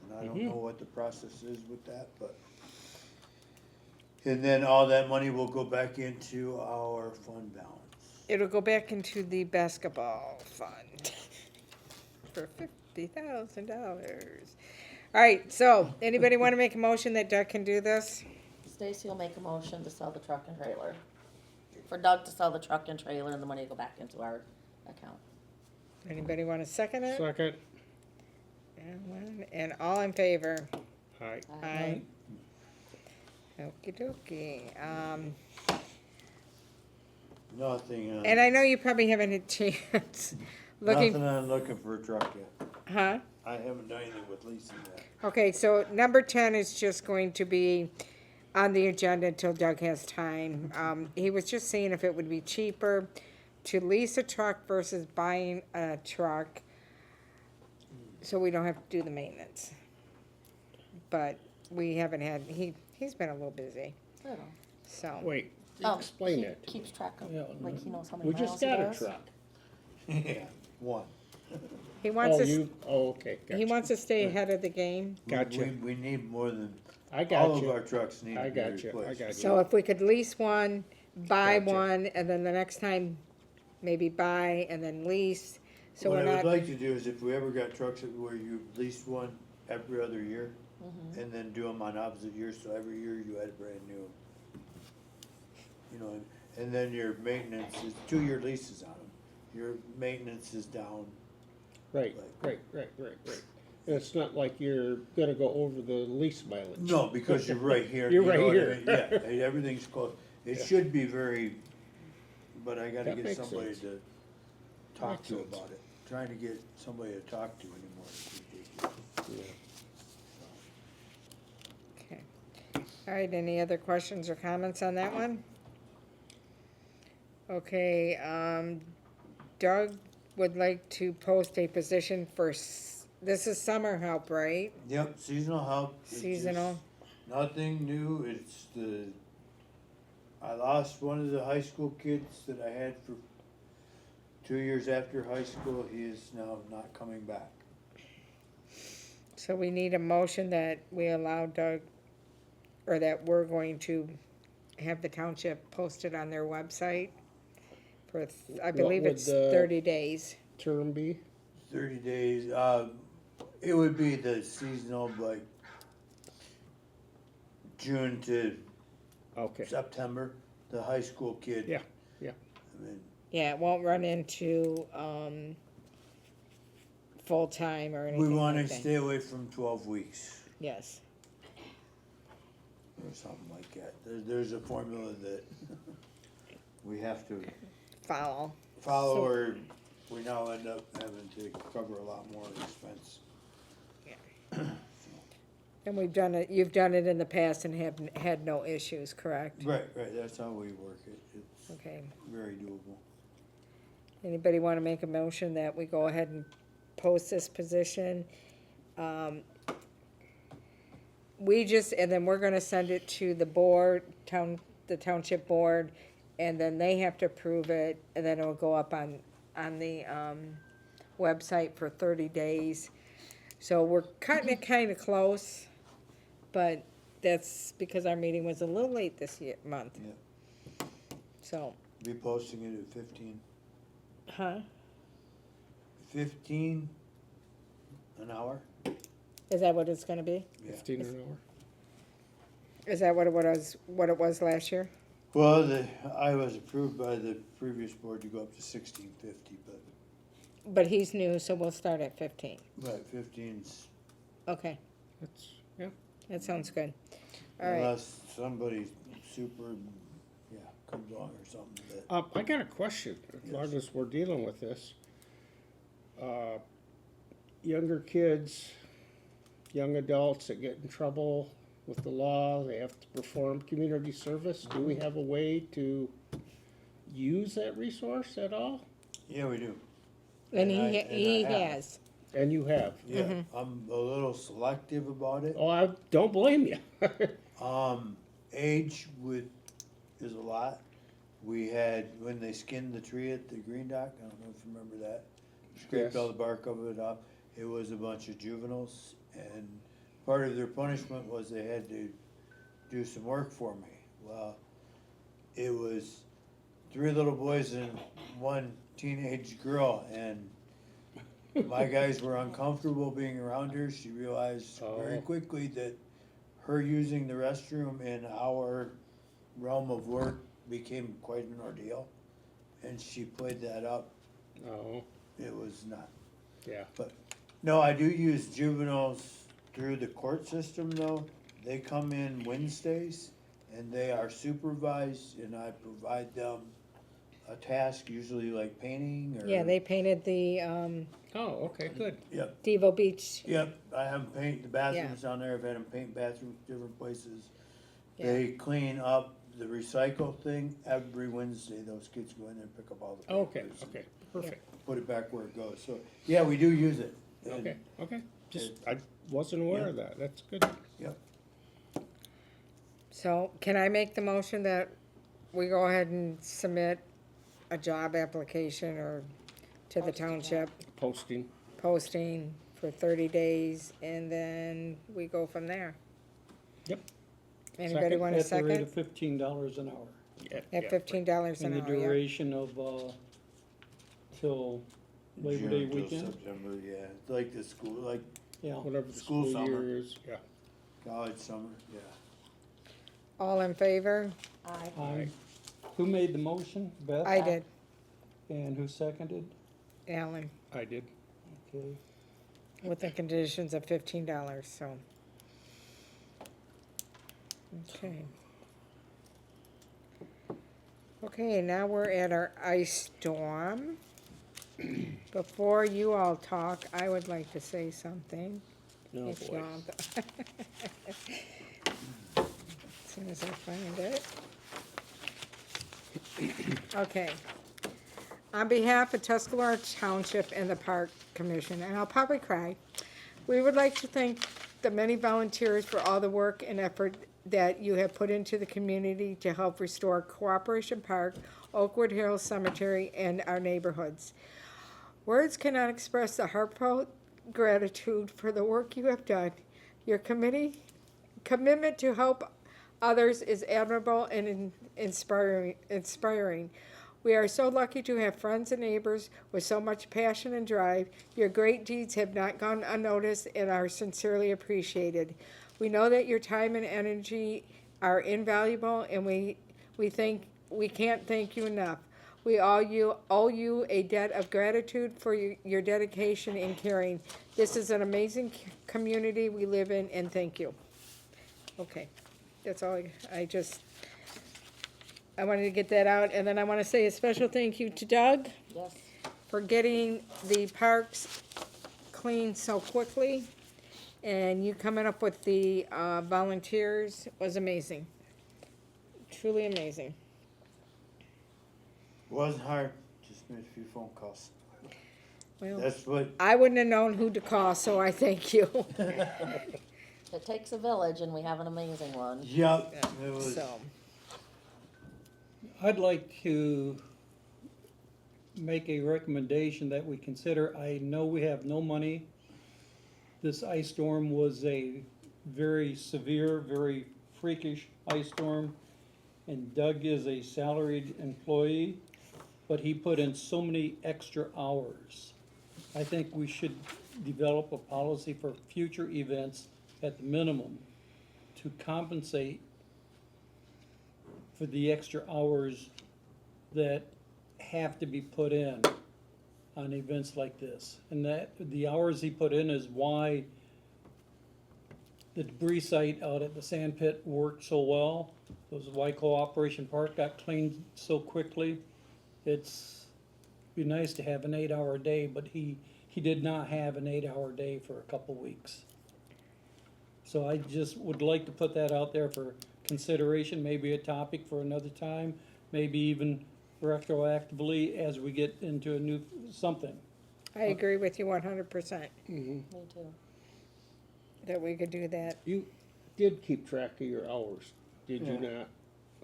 [SPEAKER 5] And I don't know what the process is with that, but. And then all that money will go back into our fund balance.
[SPEAKER 1] it'll go back into the basketball fund for $50,000. All right, so, anybody wanna make a motion that Doug can do this?
[SPEAKER 4] Stacy will make a motion to sell the truck and trailer. For Doug to sell the truck and trailer and the money to go back into our account.
[SPEAKER 1] Anybody wanna second it?
[SPEAKER 3] Second.
[SPEAKER 1] And all in favor?
[SPEAKER 3] Hi.
[SPEAKER 1] Aye. Okey dokey.
[SPEAKER 5] Nothing,
[SPEAKER 1] And I know you probably haven't had a chance looking,
[SPEAKER 5] nothing on looking for a truck yet.
[SPEAKER 1] huh?
[SPEAKER 5] I haven't done anything with leasing yet.
[SPEAKER 1] Okay, so number 10 is just going to be on the agenda until Doug has time. He was just seeing if it would be cheaper to lease a truck versus buying a truck, so we don't have to do the maintenance. But we haven't had, he's been a little busy,
[SPEAKER 4] Little.
[SPEAKER 1] so.
[SPEAKER 3] Wait,
[SPEAKER 4] Oh,
[SPEAKER 3] explain
[SPEAKER 4] he
[SPEAKER 3] it.
[SPEAKER 4] Keeps track of,
[SPEAKER 3] Yeah,
[SPEAKER 4] like he knows how many
[SPEAKER 3] We
[SPEAKER 4] miles
[SPEAKER 3] just
[SPEAKER 4] he
[SPEAKER 3] got a
[SPEAKER 4] does.
[SPEAKER 3] truck.
[SPEAKER 5] Yeah, one.
[SPEAKER 1] He wants
[SPEAKER 3] Oh,
[SPEAKER 1] us,
[SPEAKER 3] okay,
[SPEAKER 1] he
[SPEAKER 3] gotcha.
[SPEAKER 1] wants to stay ahead of the game.
[SPEAKER 3] Gotcha.
[SPEAKER 5] We need more than,
[SPEAKER 3] I
[SPEAKER 5] all
[SPEAKER 3] got
[SPEAKER 5] of
[SPEAKER 3] you.
[SPEAKER 5] our trucks need
[SPEAKER 3] I
[SPEAKER 5] to be
[SPEAKER 3] got you, I
[SPEAKER 5] replaced.
[SPEAKER 3] got you.
[SPEAKER 1] So if we could lease one, buy
[SPEAKER 3] Gotcha.
[SPEAKER 1] one, and then the next time, maybe buy and then lease, so
[SPEAKER 5] What
[SPEAKER 1] we're
[SPEAKER 5] I
[SPEAKER 1] not.
[SPEAKER 5] would like to do is if we ever got trucks where you lease one every other year, and then do them on opposite years, so every year you had a brand new. You know, and then your maintenance is 2-year leases on them, your maintenance is down.
[SPEAKER 3] Right. And it's not like you're gonna go over the lease mileage.
[SPEAKER 5] No, because you're right here.
[SPEAKER 3] You're
[SPEAKER 5] you
[SPEAKER 3] right
[SPEAKER 5] know what I
[SPEAKER 3] here.
[SPEAKER 5] mean? Yeah, everything's close, it should be very, but I gotta
[SPEAKER 3] That
[SPEAKER 5] get
[SPEAKER 3] makes
[SPEAKER 5] somebody
[SPEAKER 3] sense.
[SPEAKER 5] to talk
[SPEAKER 3] Makes
[SPEAKER 5] to
[SPEAKER 3] sense.
[SPEAKER 5] about it. Trying to get somebody to talk to anymore is ridiculous.
[SPEAKER 3] Yeah.
[SPEAKER 1] Okay. All right, any other questions or comments on that one? Okay, Doug would like to post a position for, this is summer help, right?
[SPEAKER 5] Yep, seasonal help. It's just
[SPEAKER 1] Seasonal.
[SPEAKER 5] Nothing new, I lost one of the high school kids that I had for 2 years after high school, he is now not coming back.
[SPEAKER 1] So we need a motion that we allow Doug, or that we're going to have the township posted on their website for, I
[SPEAKER 3] What
[SPEAKER 1] believe
[SPEAKER 3] would
[SPEAKER 1] it's
[SPEAKER 3] the-
[SPEAKER 1] 30 days.
[SPEAKER 3] Term be?
[SPEAKER 5] 30 days, it would be the seasonal, like June to
[SPEAKER 3] Okay.
[SPEAKER 5] September, the high school kid.
[SPEAKER 3] Yeah, yeah.
[SPEAKER 5] I mean,
[SPEAKER 1] Yeah, it won't run into, full-time or anything
[SPEAKER 5] we wanna
[SPEAKER 1] like that.
[SPEAKER 5] stay away from 12 weeks
[SPEAKER 1] Yes,
[SPEAKER 5] or something like that. There's a formula that we have to
[SPEAKER 1] follow.
[SPEAKER 5] follow,
[SPEAKER 1] So-
[SPEAKER 5] or we now end up having to cover a lot more expense.
[SPEAKER 1] And we've done it, you've done it in the past and have had no issues, correct?
[SPEAKER 5] Right, that's how we work it, it's
[SPEAKER 1] Okay.
[SPEAKER 5] very doable.
[SPEAKER 1] Anybody want to make a motion that we go ahead and post this position? and then we're gonna send it to the board, the township board, and then they have to approve it, and then it'll go up on the, website for 30 days. So we're cutting it kinda close, but that's because our meeting was a little late this month.
[SPEAKER 5] Yeah.
[SPEAKER 1] So,
[SPEAKER 5] Be posting it at 15.
[SPEAKER 1] huh?
[SPEAKER 5] 15 an hour?
[SPEAKER 1] Is that what it's gonna be?
[SPEAKER 5] Yeah.
[SPEAKER 3] 15 an hour.
[SPEAKER 1] Is that what it was last year?
[SPEAKER 5] Well, I was approved by the previous board to go up to 1650,
[SPEAKER 1] But he's new, so we'll start at 15.
[SPEAKER 5] but 15's
[SPEAKER 1] Okay,
[SPEAKER 3] That's, yeah.
[SPEAKER 1] that sounds good. All right,
[SPEAKER 5] unless somebody super, comes along or something that.
[SPEAKER 3] I got a question, as long
[SPEAKER 5] Yes.
[SPEAKER 3] as we're dealing with this. Younger kids, young adults that get in trouble with the law, they have to perform community service. Do we have a way to use that resource at all?
[SPEAKER 5] Yeah, we do.
[SPEAKER 1] and
[SPEAKER 5] and I
[SPEAKER 1] he
[SPEAKER 5] have.
[SPEAKER 1] has.
[SPEAKER 3] And you have.
[SPEAKER 5] Yeah, I'm a little selective about it.
[SPEAKER 3] Oh, I don't blame you.
[SPEAKER 5] Age is a lot. We had, when they skinned the tree at the Green Dock, I don't know if you remember that, scraped
[SPEAKER 3] Yes.
[SPEAKER 5] all the bark of it up. It was a bunch of juveniles, and part of their punishment was they had to do some work for me. Well, it was 3 little boys and 1 teenage girl, and my guys were uncomfortable being around her. She realized very
[SPEAKER 3] Oh.
[SPEAKER 5] quickly that her using the restroom in our realm of work became quite an ordeal, and she played that up.
[SPEAKER 3] Oh,
[SPEAKER 5] It was not.
[SPEAKER 3] yeah.
[SPEAKER 5] No, I do use juveniles through the court system though. They come in Wednesdays and they are supervised, and I provide them a task, usually like painting or.
[SPEAKER 1] Yeah, they painted the
[SPEAKER 3] Oh, okay, good.
[SPEAKER 5] Yep,
[SPEAKER 1] DeVoe Beach.
[SPEAKER 5] yep, I have them paint the bathrooms down there. I've had them paint bathrooms different places. They clean up the recycle thing every Wednesday. Those kids go in there and pick up all the
[SPEAKER 3] Okay,
[SPEAKER 5] papers. and
[SPEAKER 3] okay, perfect.
[SPEAKER 5] Put it back where it goes. So, yeah, we do use it. And-
[SPEAKER 3] Okay, okay. Just, I wasn't aware of that. That's good.
[SPEAKER 5] Yep.
[SPEAKER 1] So can I make the motion that we go ahead and submit a job application or to the township
[SPEAKER 3] Posting.
[SPEAKER 1] posting for 30 days, and then we go from there?
[SPEAKER 3] Yep.
[SPEAKER 1] Anybody
[SPEAKER 3] Second.
[SPEAKER 1] want a
[SPEAKER 2] At the rate
[SPEAKER 1] second?
[SPEAKER 2] of $15 an hour,
[SPEAKER 3] Yeah,
[SPEAKER 1] At
[SPEAKER 3] yeah.
[SPEAKER 1] $15
[SPEAKER 2] and
[SPEAKER 1] an
[SPEAKER 2] the
[SPEAKER 1] hour, yeah.
[SPEAKER 2] duration of, till Labor Day
[SPEAKER 5] June till
[SPEAKER 2] weekend,
[SPEAKER 5] September, yeah, It's like the school, like
[SPEAKER 2] yeah.
[SPEAKER 3] Whatever the
[SPEAKER 5] School
[SPEAKER 3] school
[SPEAKER 5] summer.
[SPEAKER 3] year is, yeah.
[SPEAKER 5] college summer, yeah.
[SPEAKER 1] All in favor?
[SPEAKER 2] Aye. Who made the motion? Beth?
[SPEAKER 1] I did,
[SPEAKER 2] And who seconded?
[SPEAKER 1] Alan,
[SPEAKER 3] I did.
[SPEAKER 2] Okay.
[SPEAKER 1] with the conditions of $15, so. Okay. Okay, now we're at our ice storm. Before you all talk, I would like to say something.
[SPEAKER 3] Oh,
[SPEAKER 1] If
[SPEAKER 3] boy.
[SPEAKER 1] y'all- As soon as I find it. Okay. On behalf of Tuscarora Township and the Park Commission, and I'll probably cry, we would like to thank the many volunteers for all the work and effort that you have put into the community to help restore Cooperation Park, Oakwood Hills Cemetery, and our neighborhoods. Words cannot express the heartfelt gratitude for the work you have done. Your commitment to help others is admirable and inspiring. We are so lucky to have friends and neighbors with so much passion and drive. Your great deeds have not gone unnoticed and are sincerely appreciated. We know that your time and energy are invaluable, and we can't thank you enough. We owe you a debt of gratitude for your dedication and caring. This is an amazing community we live in, and thank you. Okay, that's all. I wanted to get that out, and then I want to say a special thank you to Doug
[SPEAKER 4] Yes.
[SPEAKER 1] for getting the parks clean so quickly, and you coming up with the volunteers was amazing. Truly amazing.
[SPEAKER 5] Wasn't hard, just made a few phone calls.
[SPEAKER 1] Well,
[SPEAKER 5] That's what,
[SPEAKER 1] I wouldn't have known who to call, so I thank you.
[SPEAKER 4] It takes a village and we have an amazing one.
[SPEAKER 5] Yep, it was,
[SPEAKER 1] So,
[SPEAKER 2] I'd like to make a recommendation that we consider, I know we have no money. This ice storm was a very severe, very freakish ice storm. And Doug is a salaried employee, but he put in so many extra hours. I think we should develop a policy for future events at the minimum to compensate for the extra hours that have to be put in on events like this. And that, the hours he put in is why the debris site out at the sand pit worked so well. It was why Cooperation Park got cleaned so quickly. It's be nice to have an 8-hour day, but he did not have an 8-hour day for a couple weeks. So I just would like to put that out there for consideration, maybe a topic for another time, maybe even retroactively as we get into a new something.
[SPEAKER 1] I agree with you 100%
[SPEAKER 4] Me too.
[SPEAKER 1] that we could do that.
[SPEAKER 3] You did keep track of your hours, did you
[SPEAKER 5] Yeah.
[SPEAKER 3] not?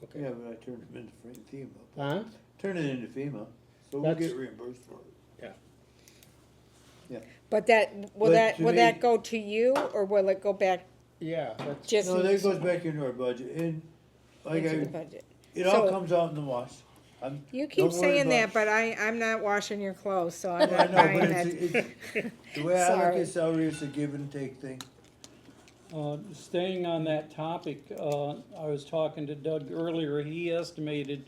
[SPEAKER 3] Okay.
[SPEAKER 5] yeah, but I turned it into FEMA.
[SPEAKER 3] Huh?
[SPEAKER 5] Turn it into FEMA, so we'll
[SPEAKER 3] That's-
[SPEAKER 5] get reimbursed for it.
[SPEAKER 1] But that, will
[SPEAKER 5] But
[SPEAKER 1] that,
[SPEAKER 5] to
[SPEAKER 1] will
[SPEAKER 5] me-
[SPEAKER 1] that go to you, or will it go back
[SPEAKER 3] Yeah, that's,
[SPEAKER 1] just
[SPEAKER 5] No, that goes back into our budget, and like
[SPEAKER 1] into the
[SPEAKER 5] I,
[SPEAKER 1] budget?
[SPEAKER 5] it all
[SPEAKER 1] So-
[SPEAKER 5] comes out in the wash.
[SPEAKER 1] You
[SPEAKER 5] Don't
[SPEAKER 1] keep
[SPEAKER 5] worry
[SPEAKER 1] saying that,
[SPEAKER 5] about-
[SPEAKER 1] but I'm not washing your clothes, so I'm
[SPEAKER 5] I
[SPEAKER 1] not
[SPEAKER 5] know,
[SPEAKER 1] buying
[SPEAKER 5] but
[SPEAKER 1] that.
[SPEAKER 5] it's, the way I look
[SPEAKER 1] Sorry.
[SPEAKER 5] at salary, it's a give and take thing.
[SPEAKER 2] Staying on that topic, I was talking to Doug earlier, he estimated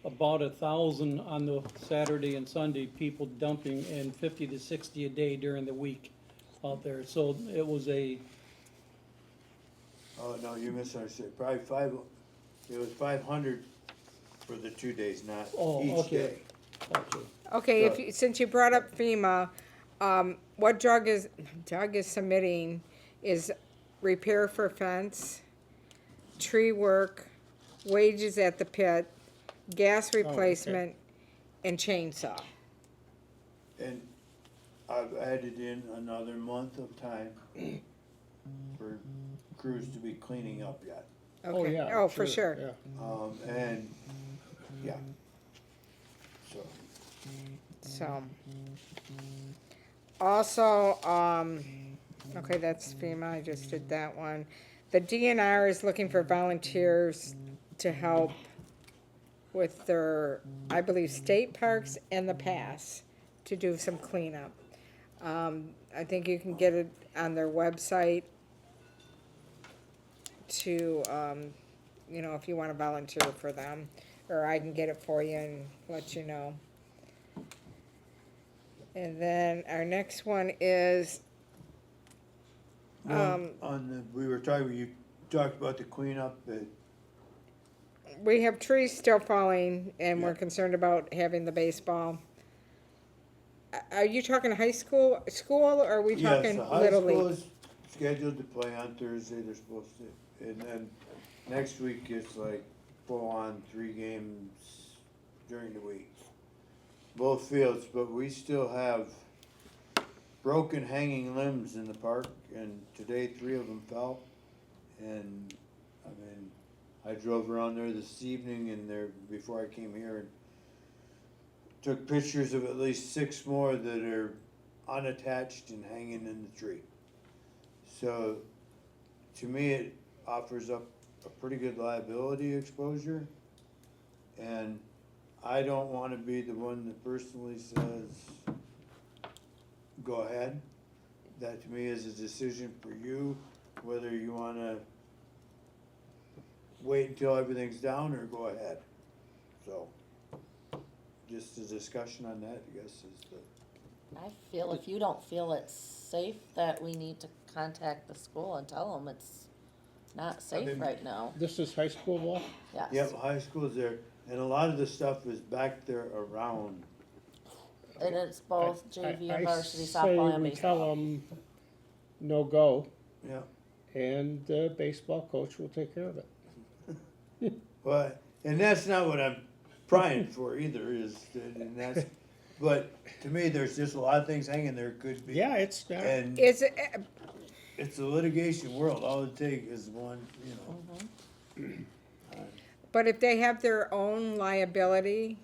[SPEAKER 2] about 1,000 on the Saturday and Sunday, people dumping, and 50 to 60 a day during the week out there. So it was a,
[SPEAKER 5] Oh, no, you misunderstood, probably it was 500 for the 2 days, not
[SPEAKER 2] Oh,
[SPEAKER 5] each
[SPEAKER 2] okay.
[SPEAKER 5] day.
[SPEAKER 1] Okay, if you, since you brought up FEMA, what Doug is submitting is repair for fence, tree work, wages at the pit, gas replacement, and chainsaw.
[SPEAKER 5] And I've added in another month of time for crews to be cleaning up yet.
[SPEAKER 3] oh,
[SPEAKER 1] Okay.
[SPEAKER 3] yeah.
[SPEAKER 1] Oh, for sure.
[SPEAKER 3] Yeah.
[SPEAKER 5] And, yeah. So,
[SPEAKER 1] So. Also, okay, that's FEMA, I just did that one. The DNR is looking for volunteers to help with their, I believe, state parks and the pass to do some cleanup. I think you can get it on their website to, you know, if you wanna volunteer for them, or I can get it for you and let you know. And then our next one is,
[SPEAKER 5] we were talking, you talked about the cleanup,
[SPEAKER 1] we have trees still falling and we're
[SPEAKER 5] Yeah.
[SPEAKER 1] concerned about having the baseball. Are you talking high school, or are we
[SPEAKER 5] yes,
[SPEAKER 1] talking
[SPEAKER 5] the high
[SPEAKER 1] Little
[SPEAKER 5] school
[SPEAKER 1] League?
[SPEAKER 5] is scheduled to play on Thursday, they're supposed to, and then next week it's like full on 3 games during the week. Both fields, but we still have broken hanging limbs in the park, and today 3 of them fell. And, I mean, I drove around there this evening and there, before I came here, and took pictures of at least 6 more that are unattached and hanging in the tree. So, to me, it offers up a pretty good liability exposure, and I don't wanna be the one that personally says, go ahead. That to me is a decision for you, whether you wanna wait until everything's down or go ahead. So, just a discussion on that, I guess, is the.
[SPEAKER 4] I feel if you don't feel it's safe, that we need to contact the school and tell them it's not safe
[SPEAKER 5] mean-
[SPEAKER 4] right now.
[SPEAKER 3] This is high school ball?
[SPEAKER 4] Yes.
[SPEAKER 5] Yep, high school's there, and a lot of the stuff is back there around.
[SPEAKER 4] And it's both JV and varsity
[SPEAKER 3] I say
[SPEAKER 4] softball and
[SPEAKER 3] we tell
[SPEAKER 4] baseball.
[SPEAKER 3] them, no go,
[SPEAKER 5] Yeah,
[SPEAKER 3] and the baseball coach will take care of it.
[SPEAKER 5] but, and that's not what I'm prying for either, and that's, but to me, there's just a lot of things hanging there could be.
[SPEAKER 3] Yeah, it's not,
[SPEAKER 5] And,
[SPEAKER 1] Is it,
[SPEAKER 5] it's a litigation world, all it takes is one,
[SPEAKER 1] But if they have their own liability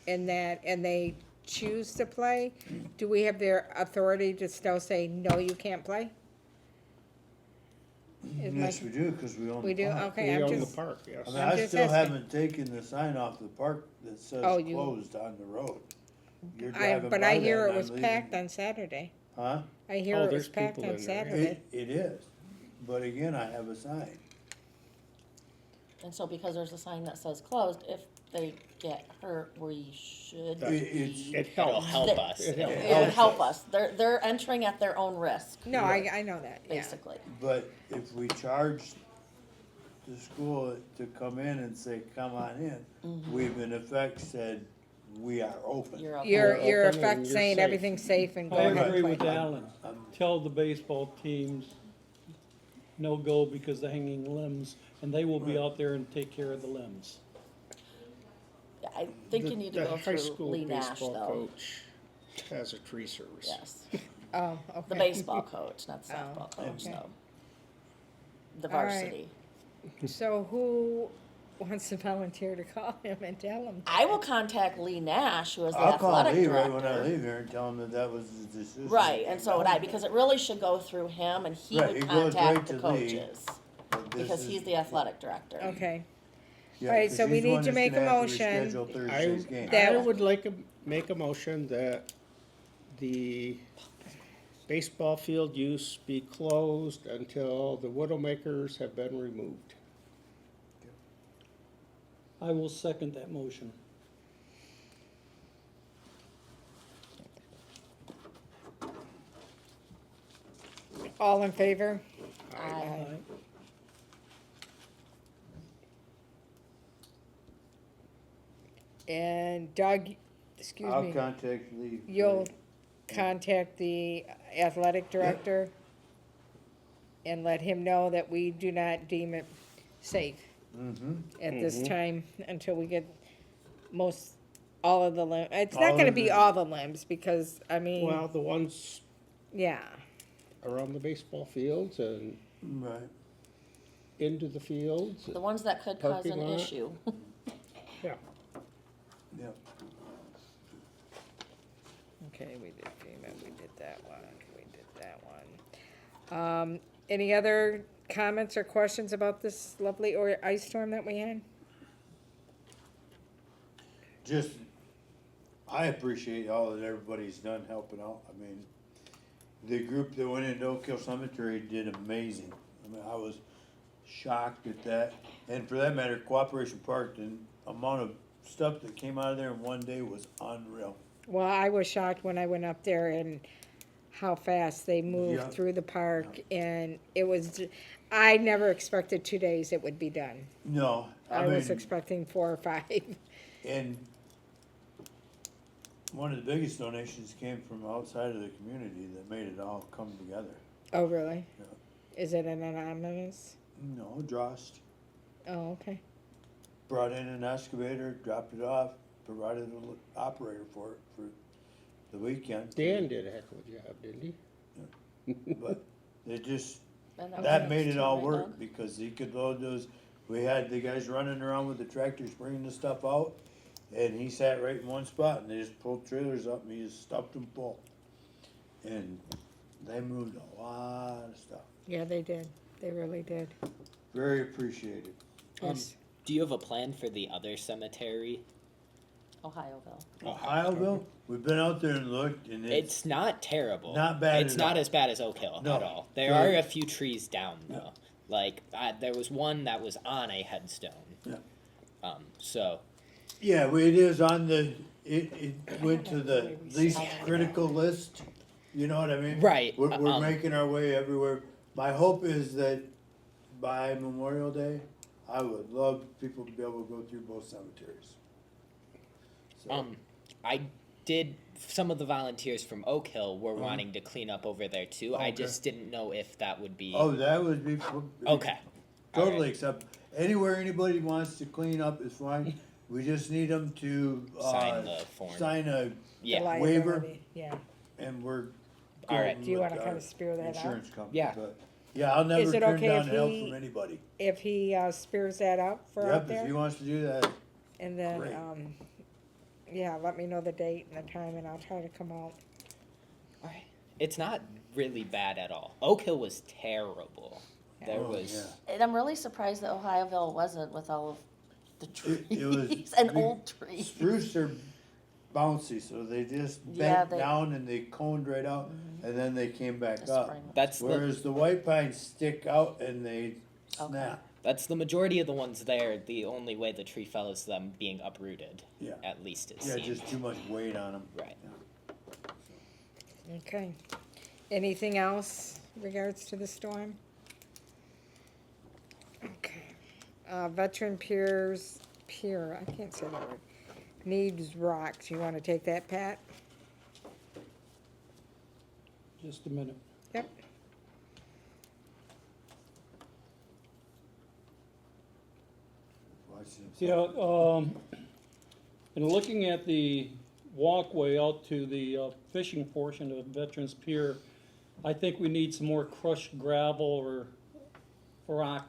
[SPEAKER 1] in that, and they choose to play, do we have their authority to still say, no, you can't play? Is my-
[SPEAKER 5] Yes, we do, cause we own
[SPEAKER 1] We
[SPEAKER 5] the
[SPEAKER 1] do,
[SPEAKER 5] park.
[SPEAKER 1] okay,
[SPEAKER 3] We
[SPEAKER 1] I'm
[SPEAKER 3] own the
[SPEAKER 1] just,
[SPEAKER 3] park, yes.
[SPEAKER 5] I mean,
[SPEAKER 1] I'm
[SPEAKER 5] I
[SPEAKER 1] just
[SPEAKER 5] still
[SPEAKER 1] asking.
[SPEAKER 5] haven't taken the sign off the park that says
[SPEAKER 1] Oh, you-
[SPEAKER 5] closed on the road. You're driving
[SPEAKER 1] but
[SPEAKER 5] by
[SPEAKER 1] I hear
[SPEAKER 5] that
[SPEAKER 1] it
[SPEAKER 5] and
[SPEAKER 1] was
[SPEAKER 5] I'm
[SPEAKER 1] packed
[SPEAKER 5] leaving-
[SPEAKER 1] on Saturday.
[SPEAKER 5] Huh?
[SPEAKER 1] I hear
[SPEAKER 3] Oh,
[SPEAKER 1] it was
[SPEAKER 3] there's
[SPEAKER 1] packed
[SPEAKER 3] people
[SPEAKER 1] on
[SPEAKER 3] in there.
[SPEAKER 1] Saturday.
[SPEAKER 5] It is, but again, I have a sign.
[SPEAKER 4] And so because there's a sign that says closed, if they get hurt, we should.
[SPEAKER 5] It's,
[SPEAKER 3] It
[SPEAKER 6] It'll
[SPEAKER 3] helps.
[SPEAKER 6] help us.
[SPEAKER 3] It
[SPEAKER 6] It'll
[SPEAKER 3] helps.
[SPEAKER 4] It would help us. They're entering at their own risk,
[SPEAKER 1] No, I know that, yeah.
[SPEAKER 4] basically.
[SPEAKER 5] but if we charge the school to come in and say, come on in, we've in effect said, we are open.
[SPEAKER 4] You're okay.
[SPEAKER 1] You're
[SPEAKER 3] You're open
[SPEAKER 1] effect
[SPEAKER 3] and you're
[SPEAKER 1] saying
[SPEAKER 3] safe.
[SPEAKER 1] everything's safe and go
[SPEAKER 2] I
[SPEAKER 1] ahead
[SPEAKER 2] agree
[SPEAKER 1] and
[SPEAKER 2] with
[SPEAKER 1] play.
[SPEAKER 2] Alan.
[SPEAKER 5] I'm-
[SPEAKER 2] Tell the baseball teams, no go because they're hanging limbs, and they will be
[SPEAKER 5] Right.
[SPEAKER 2] out there and take care of the limbs.
[SPEAKER 4] I think you need to
[SPEAKER 3] The
[SPEAKER 4] go
[SPEAKER 3] high
[SPEAKER 4] through
[SPEAKER 3] school
[SPEAKER 4] Lee Nash
[SPEAKER 3] baseball
[SPEAKER 4] though.
[SPEAKER 3] coach has a tree service.
[SPEAKER 4] Yes,
[SPEAKER 1] Oh, okay.
[SPEAKER 4] the baseball coach, not the
[SPEAKER 1] Oh,
[SPEAKER 4] softball coach,
[SPEAKER 1] okay.
[SPEAKER 4] though. The
[SPEAKER 1] All right.
[SPEAKER 4] varsity.
[SPEAKER 1] So who wants to volunteer to call him and tell him?
[SPEAKER 4] I will contact Lee Nash, who is the
[SPEAKER 5] I'll call
[SPEAKER 4] athletic
[SPEAKER 5] Lee
[SPEAKER 4] director.
[SPEAKER 5] right when I leave here and tell him that was his decision.
[SPEAKER 4] Right, and so would I, because it really should go through him, and he
[SPEAKER 5] Right,
[SPEAKER 4] would
[SPEAKER 5] it goes right
[SPEAKER 4] contact the
[SPEAKER 5] to Lee,
[SPEAKER 4] coaches,
[SPEAKER 5] But this
[SPEAKER 4] because
[SPEAKER 5] is-
[SPEAKER 4] he's the athletic director.
[SPEAKER 1] Okay,
[SPEAKER 5] Yeah,
[SPEAKER 1] Alright,
[SPEAKER 5] 'cause
[SPEAKER 1] so we
[SPEAKER 5] he's the
[SPEAKER 1] need
[SPEAKER 5] one
[SPEAKER 1] to
[SPEAKER 5] that's
[SPEAKER 1] make
[SPEAKER 5] gonna
[SPEAKER 1] a
[SPEAKER 5] have to
[SPEAKER 1] motion.
[SPEAKER 5] reschedule
[SPEAKER 3] I,
[SPEAKER 5] Thursday's game.
[SPEAKER 1] That-
[SPEAKER 3] I would like to make a motion that the baseball field use be closed until the Widowmakers have been removed.
[SPEAKER 2] I will second that motion.
[SPEAKER 1] all in favor?
[SPEAKER 4] Aye.
[SPEAKER 2] Aye.
[SPEAKER 1] And Doug, excuse
[SPEAKER 5] I'll
[SPEAKER 1] me,
[SPEAKER 5] contact Lee.
[SPEAKER 1] you'll contact the athletic director and let him know that we do not deem it safe
[SPEAKER 5] Mm-hmm.
[SPEAKER 1] at this time until we get all of the limbs. It's
[SPEAKER 5] All
[SPEAKER 1] not gonna
[SPEAKER 5] of
[SPEAKER 1] be
[SPEAKER 5] the-
[SPEAKER 1] all the limbs, because, I mean,
[SPEAKER 3] Well, the ones
[SPEAKER 1] yeah,
[SPEAKER 3] around the baseball fields and
[SPEAKER 5] Right.
[SPEAKER 3] into the fields.
[SPEAKER 4] The ones that could cause
[SPEAKER 3] Parking
[SPEAKER 4] an
[SPEAKER 3] lot.
[SPEAKER 4] issue.
[SPEAKER 3] Yeah.
[SPEAKER 5] Yep.
[SPEAKER 1] okay, we did FEMA, we did that one. Any other comments or questions about this lovely ice storm that we had?
[SPEAKER 5] Just, I appreciate all that everybody's done helping out. I mean, the group that went into Oak Hill Cemetery did amazing. I mean, I was shocked at that. And for that matter, Cooperation Park, the amount of stuff that came out of there in one day was unreal.
[SPEAKER 1] Well, I was shocked when I went up there and how fast they moved
[SPEAKER 5] Yeah.
[SPEAKER 1] through the park, and it was, I never expected 2 days it would be done.
[SPEAKER 5] No,
[SPEAKER 1] I
[SPEAKER 5] I
[SPEAKER 1] was
[SPEAKER 5] mean,
[SPEAKER 1] expecting 4 or 5.
[SPEAKER 5] and one of the biggest donations came from outside of the community that made it all come together.
[SPEAKER 1] Oh, really?
[SPEAKER 5] Yeah.
[SPEAKER 1] Is it an anonymous?
[SPEAKER 5] No, Drost
[SPEAKER 1] Oh, okay.
[SPEAKER 5] brought in an excavator, dropped it off, provided an operator for it for the weekend.
[SPEAKER 3] Dan did a heck of a job, didn't he?
[SPEAKER 5] But it just,
[SPEAKER 4] And was
[SPEAKER 5] that
[SPEAKER 4] next
[SPEAKER 5] made it
[SPEAKER 4] to
[SPEAKER 5] all
[SPEAKER 4] right,
[SPEAKER 5] work
[SPEAKER 4] Doug?
[SPEAKER 5] because he could load those, we had the guys running around with the tractors bringing the stuff out. And he sat right in one spot and they just pulled trailers up and he just stuffed them full. And they moved a lot of stuff.
[SPEAKER 1] Yeah, they did. They really did.
[SPEAKER 5] Very appreciated.
[SPEAKER 1] Yes.
[SPEAKER 6] Do you have a plan for the other cemetery?
[SPEAKER 4] Ohioville.
[SPEAKER 5] Ohioville, we've been out there and looked and
[SPEAKER 6] It's not terrible.
[SPEAKER 5] Not bad
[SPEAKER 6] It's
[SPEAKER 5] at
[SPEAKER 6] not
[SPEAKER 5] all.
[SPEAKER 6] as bad as Oak Hill
[SPEAKER 5] No.
[SPEAKER 6] at all. There
[SPEAKER 5] Right.
[SPEAKER 6] are a few trees down though. Like there was one that was on a headstone.
[SPEAKER 5] Yeah.
[SPEAKER 6] So
[SPEAKER 5] yeah, it is on the, it went to the least critical list, you know what I mean?
[SPEAKER 6] Right,
[SPEAKER 5] We're making our way everywhere. My hope is that by Memorial Day, I would love people to be able to go through both cemeteries. So,
[SPEAKER 6] I did. Some of the volunteers from Oak Hill were wanting to clean up over there too. I
[SPEAKER 5] Okay.
[SPEAKER 6] just didn't know if that would be
[SPEAKER 5] oh, that would be.
[SPEAKER 6] okay.
[SPEAKER 5] Totally
[SPEAKER 6] Alright.
[SPEAKER 5] accept, anywhere anybody wants to clean up is fine. We just need them to,
[SPEAKER 6] Sign the form.
[SPEAKER 5] sign a
[SPEAKER 1] The
[SPEAKER 6] Yeah,
[SPEAKER 5] waiver.
[SPEAKER 1] liability, yeah.
[SPEAKER 5] and we're
[SPEAKER 6] All right.
[SPEAKER 5] going
[SPEAKER 1] Do you
[SPEAKER 5] with
[SPEAKER 1] wanna
[SPEAKER 5] our
[SPEAKER 1] kinda spear that out?
[SPEAKER 5] Insurance company,
[SPEAKER 6] Yeah.
[SPEAKER 5] but, yeah, I'll never
[SPEAKER 1] Is it
[SPEAKER 5] turn
[SPEAKER 1] okay
[SPEAKER 5] down
[SPEAKER 1] if
[SPEAKER 5] help
[SPEAKER 1] he-
[SPEAKER 5] from anybody.
[SPEAKER 1] If he, spears that up for out
[SPEAKER 5] Yep, if
[SPEAKER 1] there?
[SPEAKER 5] he wants to do that,
[SPEAKER 1] And then,
[SPEAKER 5] Great.
[SPEAKER 1] yeah, let me know the date and the time and I'll try to come out.
[SPEAKER 6] Alright. It's not really bad at all. Oak Hill was terrible. There
[SPEAKER 5] Oh,
[SPEAKER 6] was
[SPEAKER 5] yeah.
[SPEAKER 4] And I'm really surprised that Ohioville wasn't with all of the
[SPEAKER 5] It was
[SPEAKER 4] trees and
[SPEAKER 5] big
[SPEAKER 4] old trees.
[SPEAKER 5] spruce are bouncy, so they just
[SPEAKER 4] Yeah,
[SPEAKER 5] bent
[SPEAKER 4] they-
[SPEAKER 5] down and they coned right out, and then they came back
[SPEAKER 4] The
[SPEAKER 5] up.
[SPEAKER 4] spring.
[SPEAKER 6] that's the
[SPEAKER 5] Whereas the white pines stick out and they snap.
[SPEAKER 6] that's the majority of the ones there. The only way the tree fell is them being uprooted.
[SPEAKER 5] Yeah.
[SPEAKER 6] At least it
[SPEAKER 5] Yeah,
[SPEAKER 6] seemed.
[SPEAKER 5] just too much weight on them.
[SPEAKER 6] Right.
[SPEAKER 1] Okay. Anything else regards to the storm? Okay. Veteran Pier, I can't say that word, needs rocks. You wanna take that, Pat?
[SPEAKER 2] Just a minute.
[SPEAKER 1] Yep.
[SPEAKER 5] Watch them.
[SPEAKER 2] Yeah, and looking at the walkway out to the fishing portion of Veterans Pier, I think we need some more crushed gravel or rock,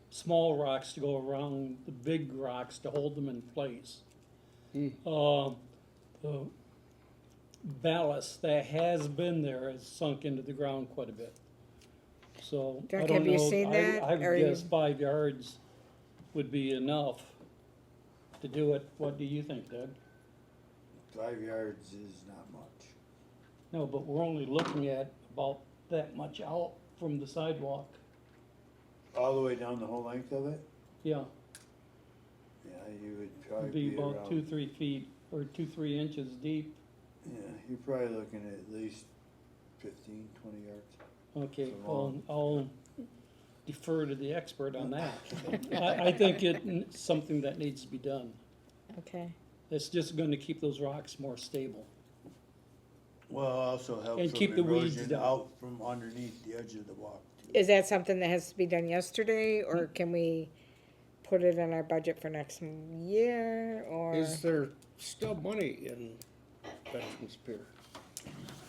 [SPEAKER 2] small rocks to go around the big rocks to hold them in place. The ballast that has been there has sunk into the ground quite a bit. So, I
[SPEAKER 1] Doug,
[SPEAKER 2] don't
[SPEAKER 1] have you
[SPEAKER 2] know,
[SPEAKER 1] seen that,
[SPEAKER 2] I
[SPEAKER 1] or
[SPEAKER 2] would
[SPEAKER 1] you-
[SPEAKER 2] guess 5 yards would be enough to do it. What do you think, Doug?
[SPEAKER 5] 5 yards is not much.
[SPEAKER 2] No, but we're only looking at about that much out from the sidewalk.
[SPEAKER 5] All the way down the whole length of it?
[SPEAKER 2] Yeah,
[SPEAKER 5] Yeah, you would probably
[SPEAKER 2] it'd be
[SPEAKER 5] be
[SPEAKER 2] about
[SPEAKER 5] around.
[SPEAKER 2] 2-3 feet or 2-3 inches deep.
[SPEAKER 5] Yeah, you're probably looking at least 15, 20 yards.
[SPEAKER 2] Okay,
[SPEAKER 5] So
[SPEAKER 2] well,
[SPEAKER 5] long.
[SPEAKER 2] I'll defer to the expert on that. I think it's something that needs to be done.
[SPEAKER 1] Okay.
[SPEAKER 2] It's just gonna keep those rocks more stable.
[SPEAKER 5] Well, also help
[SPEAKER 2] And
[SPEAKER 5] from
[SPEAKER 2] keep the weeds
[SPEAKER 5] erosion
[SPEAKER 2] down.
[SPEAKER 5] out from underneath the edge of the walk. too.
[SPEAKER 1] Is that something that has to be done yesterday, or can we put it in our budget for next year, or?
[SPEAKER 3] Is there still money in Veterans Pier?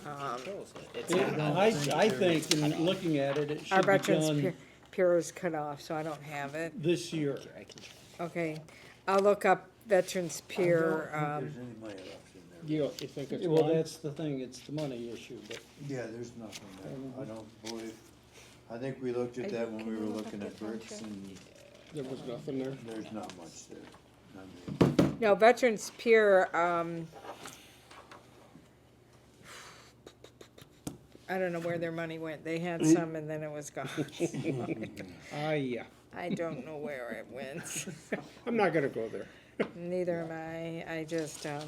[SPEAKER 6] It's
[SPEAKER 2] I think, in looking at it, it
[SPEAKER 1] Our
[SPEAKER 2] should be
[SPEAKER 1] Veterans
[SPEAKER 2] done
[SPEAKER 1] Pier is cut off, so I don't have it.
[SPEAKER 2] this year.
[SPEAKER 6] I can try.
[SPEAKER 1] Okay, I'll look up Veterans Pier,
[SPEAKER 5] I don't think there's any money left in there.
[SPEAKER 3] You think it's
[SPEAKER 2] Well,
[SPEAKER 3] gone?
[SPEAKER 2] that's the thing, it's the money issue, but
[SPEAKER 5] Yeah, there's nothing there. I don't believe, I think we looked at that when we were looking at bricks and
[SPEAKER 3] There was nothing there?
[SPEAKER 5] there's not much there. None there.
[SPEAKER 1] no, Veterans Pier, I don't know where their money went. They had some and then it was gone.
[SPEAKER 3] Yeah.
[SPEAKER 1] I don't know where it went.
[SPEAKER 3] I'm not gonna go there.
[SPEAKER 1] Neither am I. I just, finance,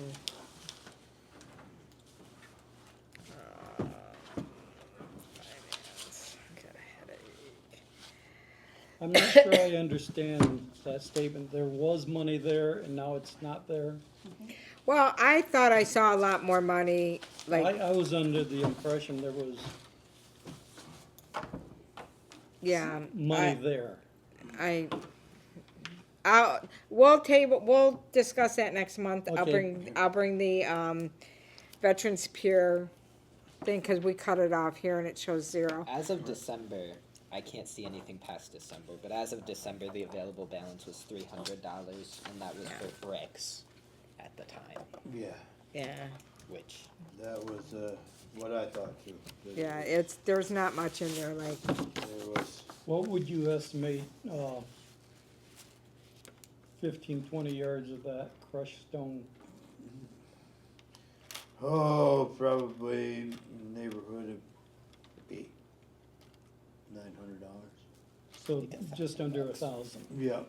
[SPEAKER 1] got a headache.
[SPEAKER 2] I'm not sure I understand that statement. There was money there and now it's not there.
[SPEAKER 1] Well, I thought I saw a lot more money, like,
[SPEAKER 2] I was under the impression there was
[SPEAKER 1] yeah.
[SPEAKER 2] money there.
[SPEAKER 1] We'll discuss that next month.
[SPEAKER 2] Okay.
[SPEAKER 1] I'll bring the, Veterans Pier thing, cause we cut it off here and it shows 0.
[SPEAKER 6] As of December, I can't see anything past December, but as of December, the available balance was $300, and that was for bricks at the time,
[SPEAKER 5] Yeah,
[SPEAKER 1] Yeah,
[SPEAKER 6] which
[SPEAKER 5] that was, what I thought too. That
[SPEAKER 1] yeah, there's not much in there, like,
[SPEAKER 5] There was,
[SPEAKER 2] What would you estimate, 15, 20 yards of that crushed stone?
[SPEAKER 5] oh, probably in the neighborhood of $900.
[SPEAKER 2] So just under 1,000.
[SPEAKER 5] Yeah.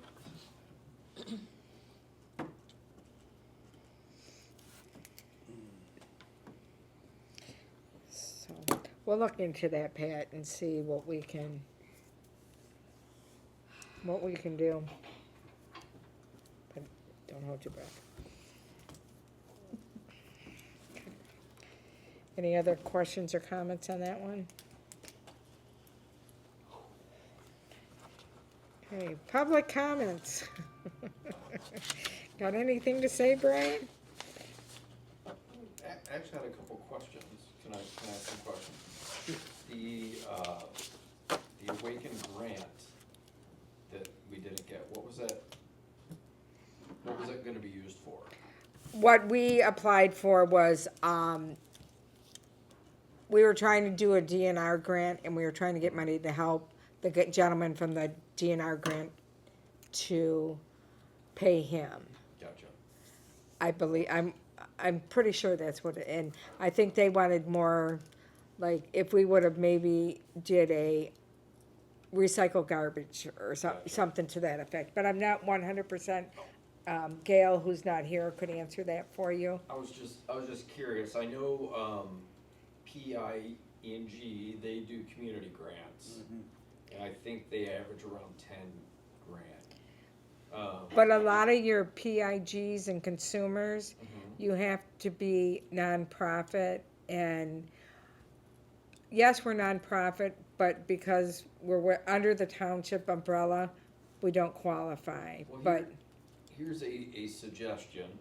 [SPEAKER 1] so, we'll look into that, Pat, and see what we can do. But don't hold your breath. Any other questions or comments on that one? Okay, public comments. Got anything to say, Brian?
[SPEAKER 8] Actually, had a couple questions. Can I ask some questions? The Awaken Grant that we didn't get, what was that gonna be used for?
[SPEAKER 1] What we applied for was, we were trying to do a DNR grant, and we were trying to get money to help the gentleman from the DNR grant to pay him.
[SPEAKER 8] Gotcha.
[SPEAKER 1] I believe, I'm pretty sure that's what and I think they wanted more, like, if we would have maybe did a recycle garbage or something to that effect, but I'm not 100%. Gail, who's not here, could answer that for you.
[SPEAKER 8] I was just curious, I know, PING, they do community grants, and I think they average around 10 grand.
[SPEAKER 1] But a lot of your PIGs and consumers, you have to be nonprofit, and yes, we're nonprofit, but because we're under the township umbrella, we don't qualify,
[SPEAKER 8] Well,
[SPEAKER 1] but.
[SPEAKER 8] Here's a suggestion.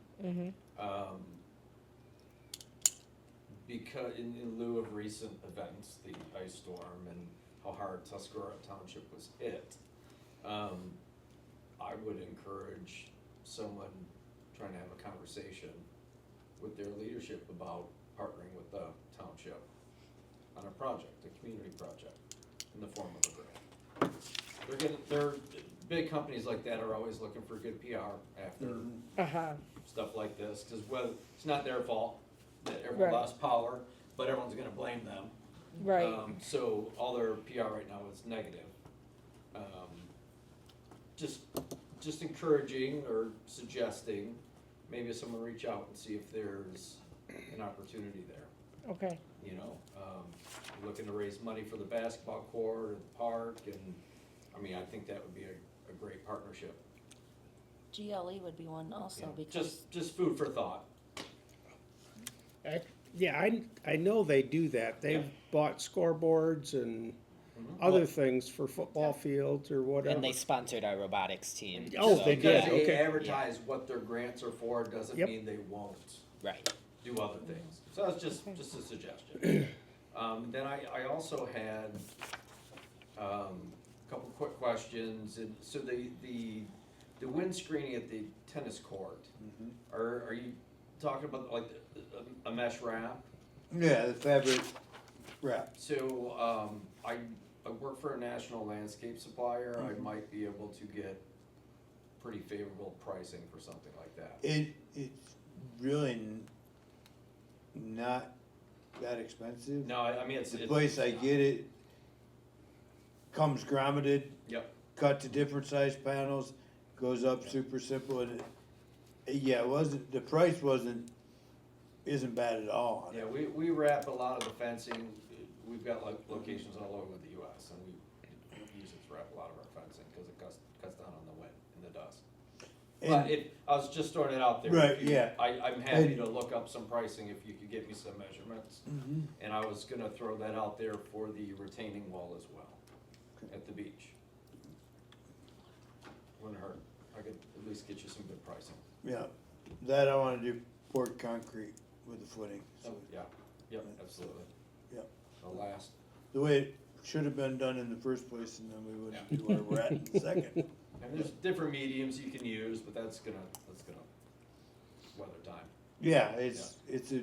[SPEAKER 8] Because in lieu of recent events, the ice storm and how hard Tuscarora Township was hit, I would encourage someone trying to have a conversation with their leadership about partnering with the township on a project, a community project, in the form of a grant. They're big companies like that are always looking for good PR after stuff like this, because it's not their fault that everyone
[SPEAKER 1] Right.
[SPEAKER 8] lost power, but everyone's gonna blame them.
[SPEAKER 1] Right.
[SPEAKER 8] So all their PR right now is negative. Just encouraging or suggesting, maybe someone reach out and see if there's an opportunity there.
[SPEAKER 1] Okay.
[SPEAKER 8] You know, looking to raise money for the basketball court or the park, and, I mean, I think that would be a great partnership.
[SPEAKER 4] GLE would be one also,
[SPEAKER 8] You know,
[SPEAKER 4] because
[SPEAKER 8] just food for thought.
[SPEAKER 3] Yeah, I know they do that. They've bought scoreboards and other things for football fields or whatever.
[SPEAKER 6] And they sponsored our robotics team.
[SPEAKER 3] Oh,
[SPEAKER 6] so-
[SPEAKER 3] they did,
[SPEAKER 8] Because they
[SPEAKER 3] okay.
[SPEAKER 8] advertise what their grants are for, doesn't
[SPEAKER 3] Yep.
[SPEAKER 8] mean they won't
[SPEAKER 6] Right.
[SPEAKER 8] do other things. So it's just a suggestion. Then I also had, a couple quick questions, and so the wind screening at the tennis court, are you talking about like a mesh wrap?
[SPEAKER 5] Yeah, the fabric wrap.
[SPEAKER 8] So, I work for a national landscape supplier, I might be able to get pretty favorable pricing for something like that.
[SPEAKER 5] It's really not that expensive.
[SPEAKER 8] No, I mean, it's.
[SPEAKER 5] The place I get it comes grommeted,
[SPEAKER 8] Yep,
[SPEAKER 5] cut to different size panels, goes up super simple, and the price isn't bad at all on
[SPEAKER 8] yeah,
[SPEAKER 5] it.
[SPEAKER 8] we wrap a lot of the fencing, we've got like locations all over the US, and we use it to wrap a lot of our fencing, cause it cuts down on the wind and the dust.
[SPEAKER 5] And-
[SPEAKER 8] But I was just throwing it out there.
[SPEAKER 5] Right,
[SPEAKER 8] If you-
[SPEAKER 5] yeah.
[SPEAKER 8] I'm happy to look up some pricing if you could get me some measurements. And I was gonna throw that out there for the retaining wall as well, at the beach. Wouldn't hurt, I could at least get you some good pricing.
[SPEAKER 5] Yeah, that I wanna do poured concrete with the footing, so,
[SPEAKER 8] Yeah, yep, absolutely.
[SPEAKER 5] Yep.
[SPEAKER 8] The last,
[SPEAKER 5] the way it should have been done in the first place, and then we wouldn't be where we're at in the second.
[SPEAKER 8] and there's different mediums you can use, but that's gonna weather time.
[SPEAKER 5] Yeah, it's a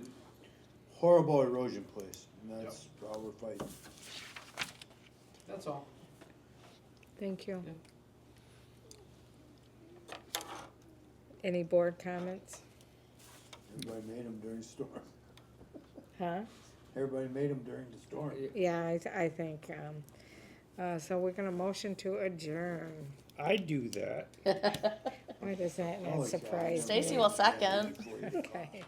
[SPEAKER 5] horrible erosion place, and that's all we're fighting.
[SPEAKER 8] That's all.
[SPEAKER 1] Thank you.
[SPEAKER 8] Yeah.
[SPEAKER 1] Any board comments?
[SPEAKER 5] Everybody made them during the storm.
[SPEAKER 1] Huh?
[SPEAKER 5] Everybody made them during the storm.
[SPEAKER 1] Yeah, I think, so we're gonna motion to adjourn.
[SPEAKER 3] I do that.
[SPEAKER 1] Why does that not
[SPEAKER 5] Holy cow,
[SPEAKER 1] surprise me?
[SPEAKER 4] Stacy will second.
[SPEAKER 1] Okay.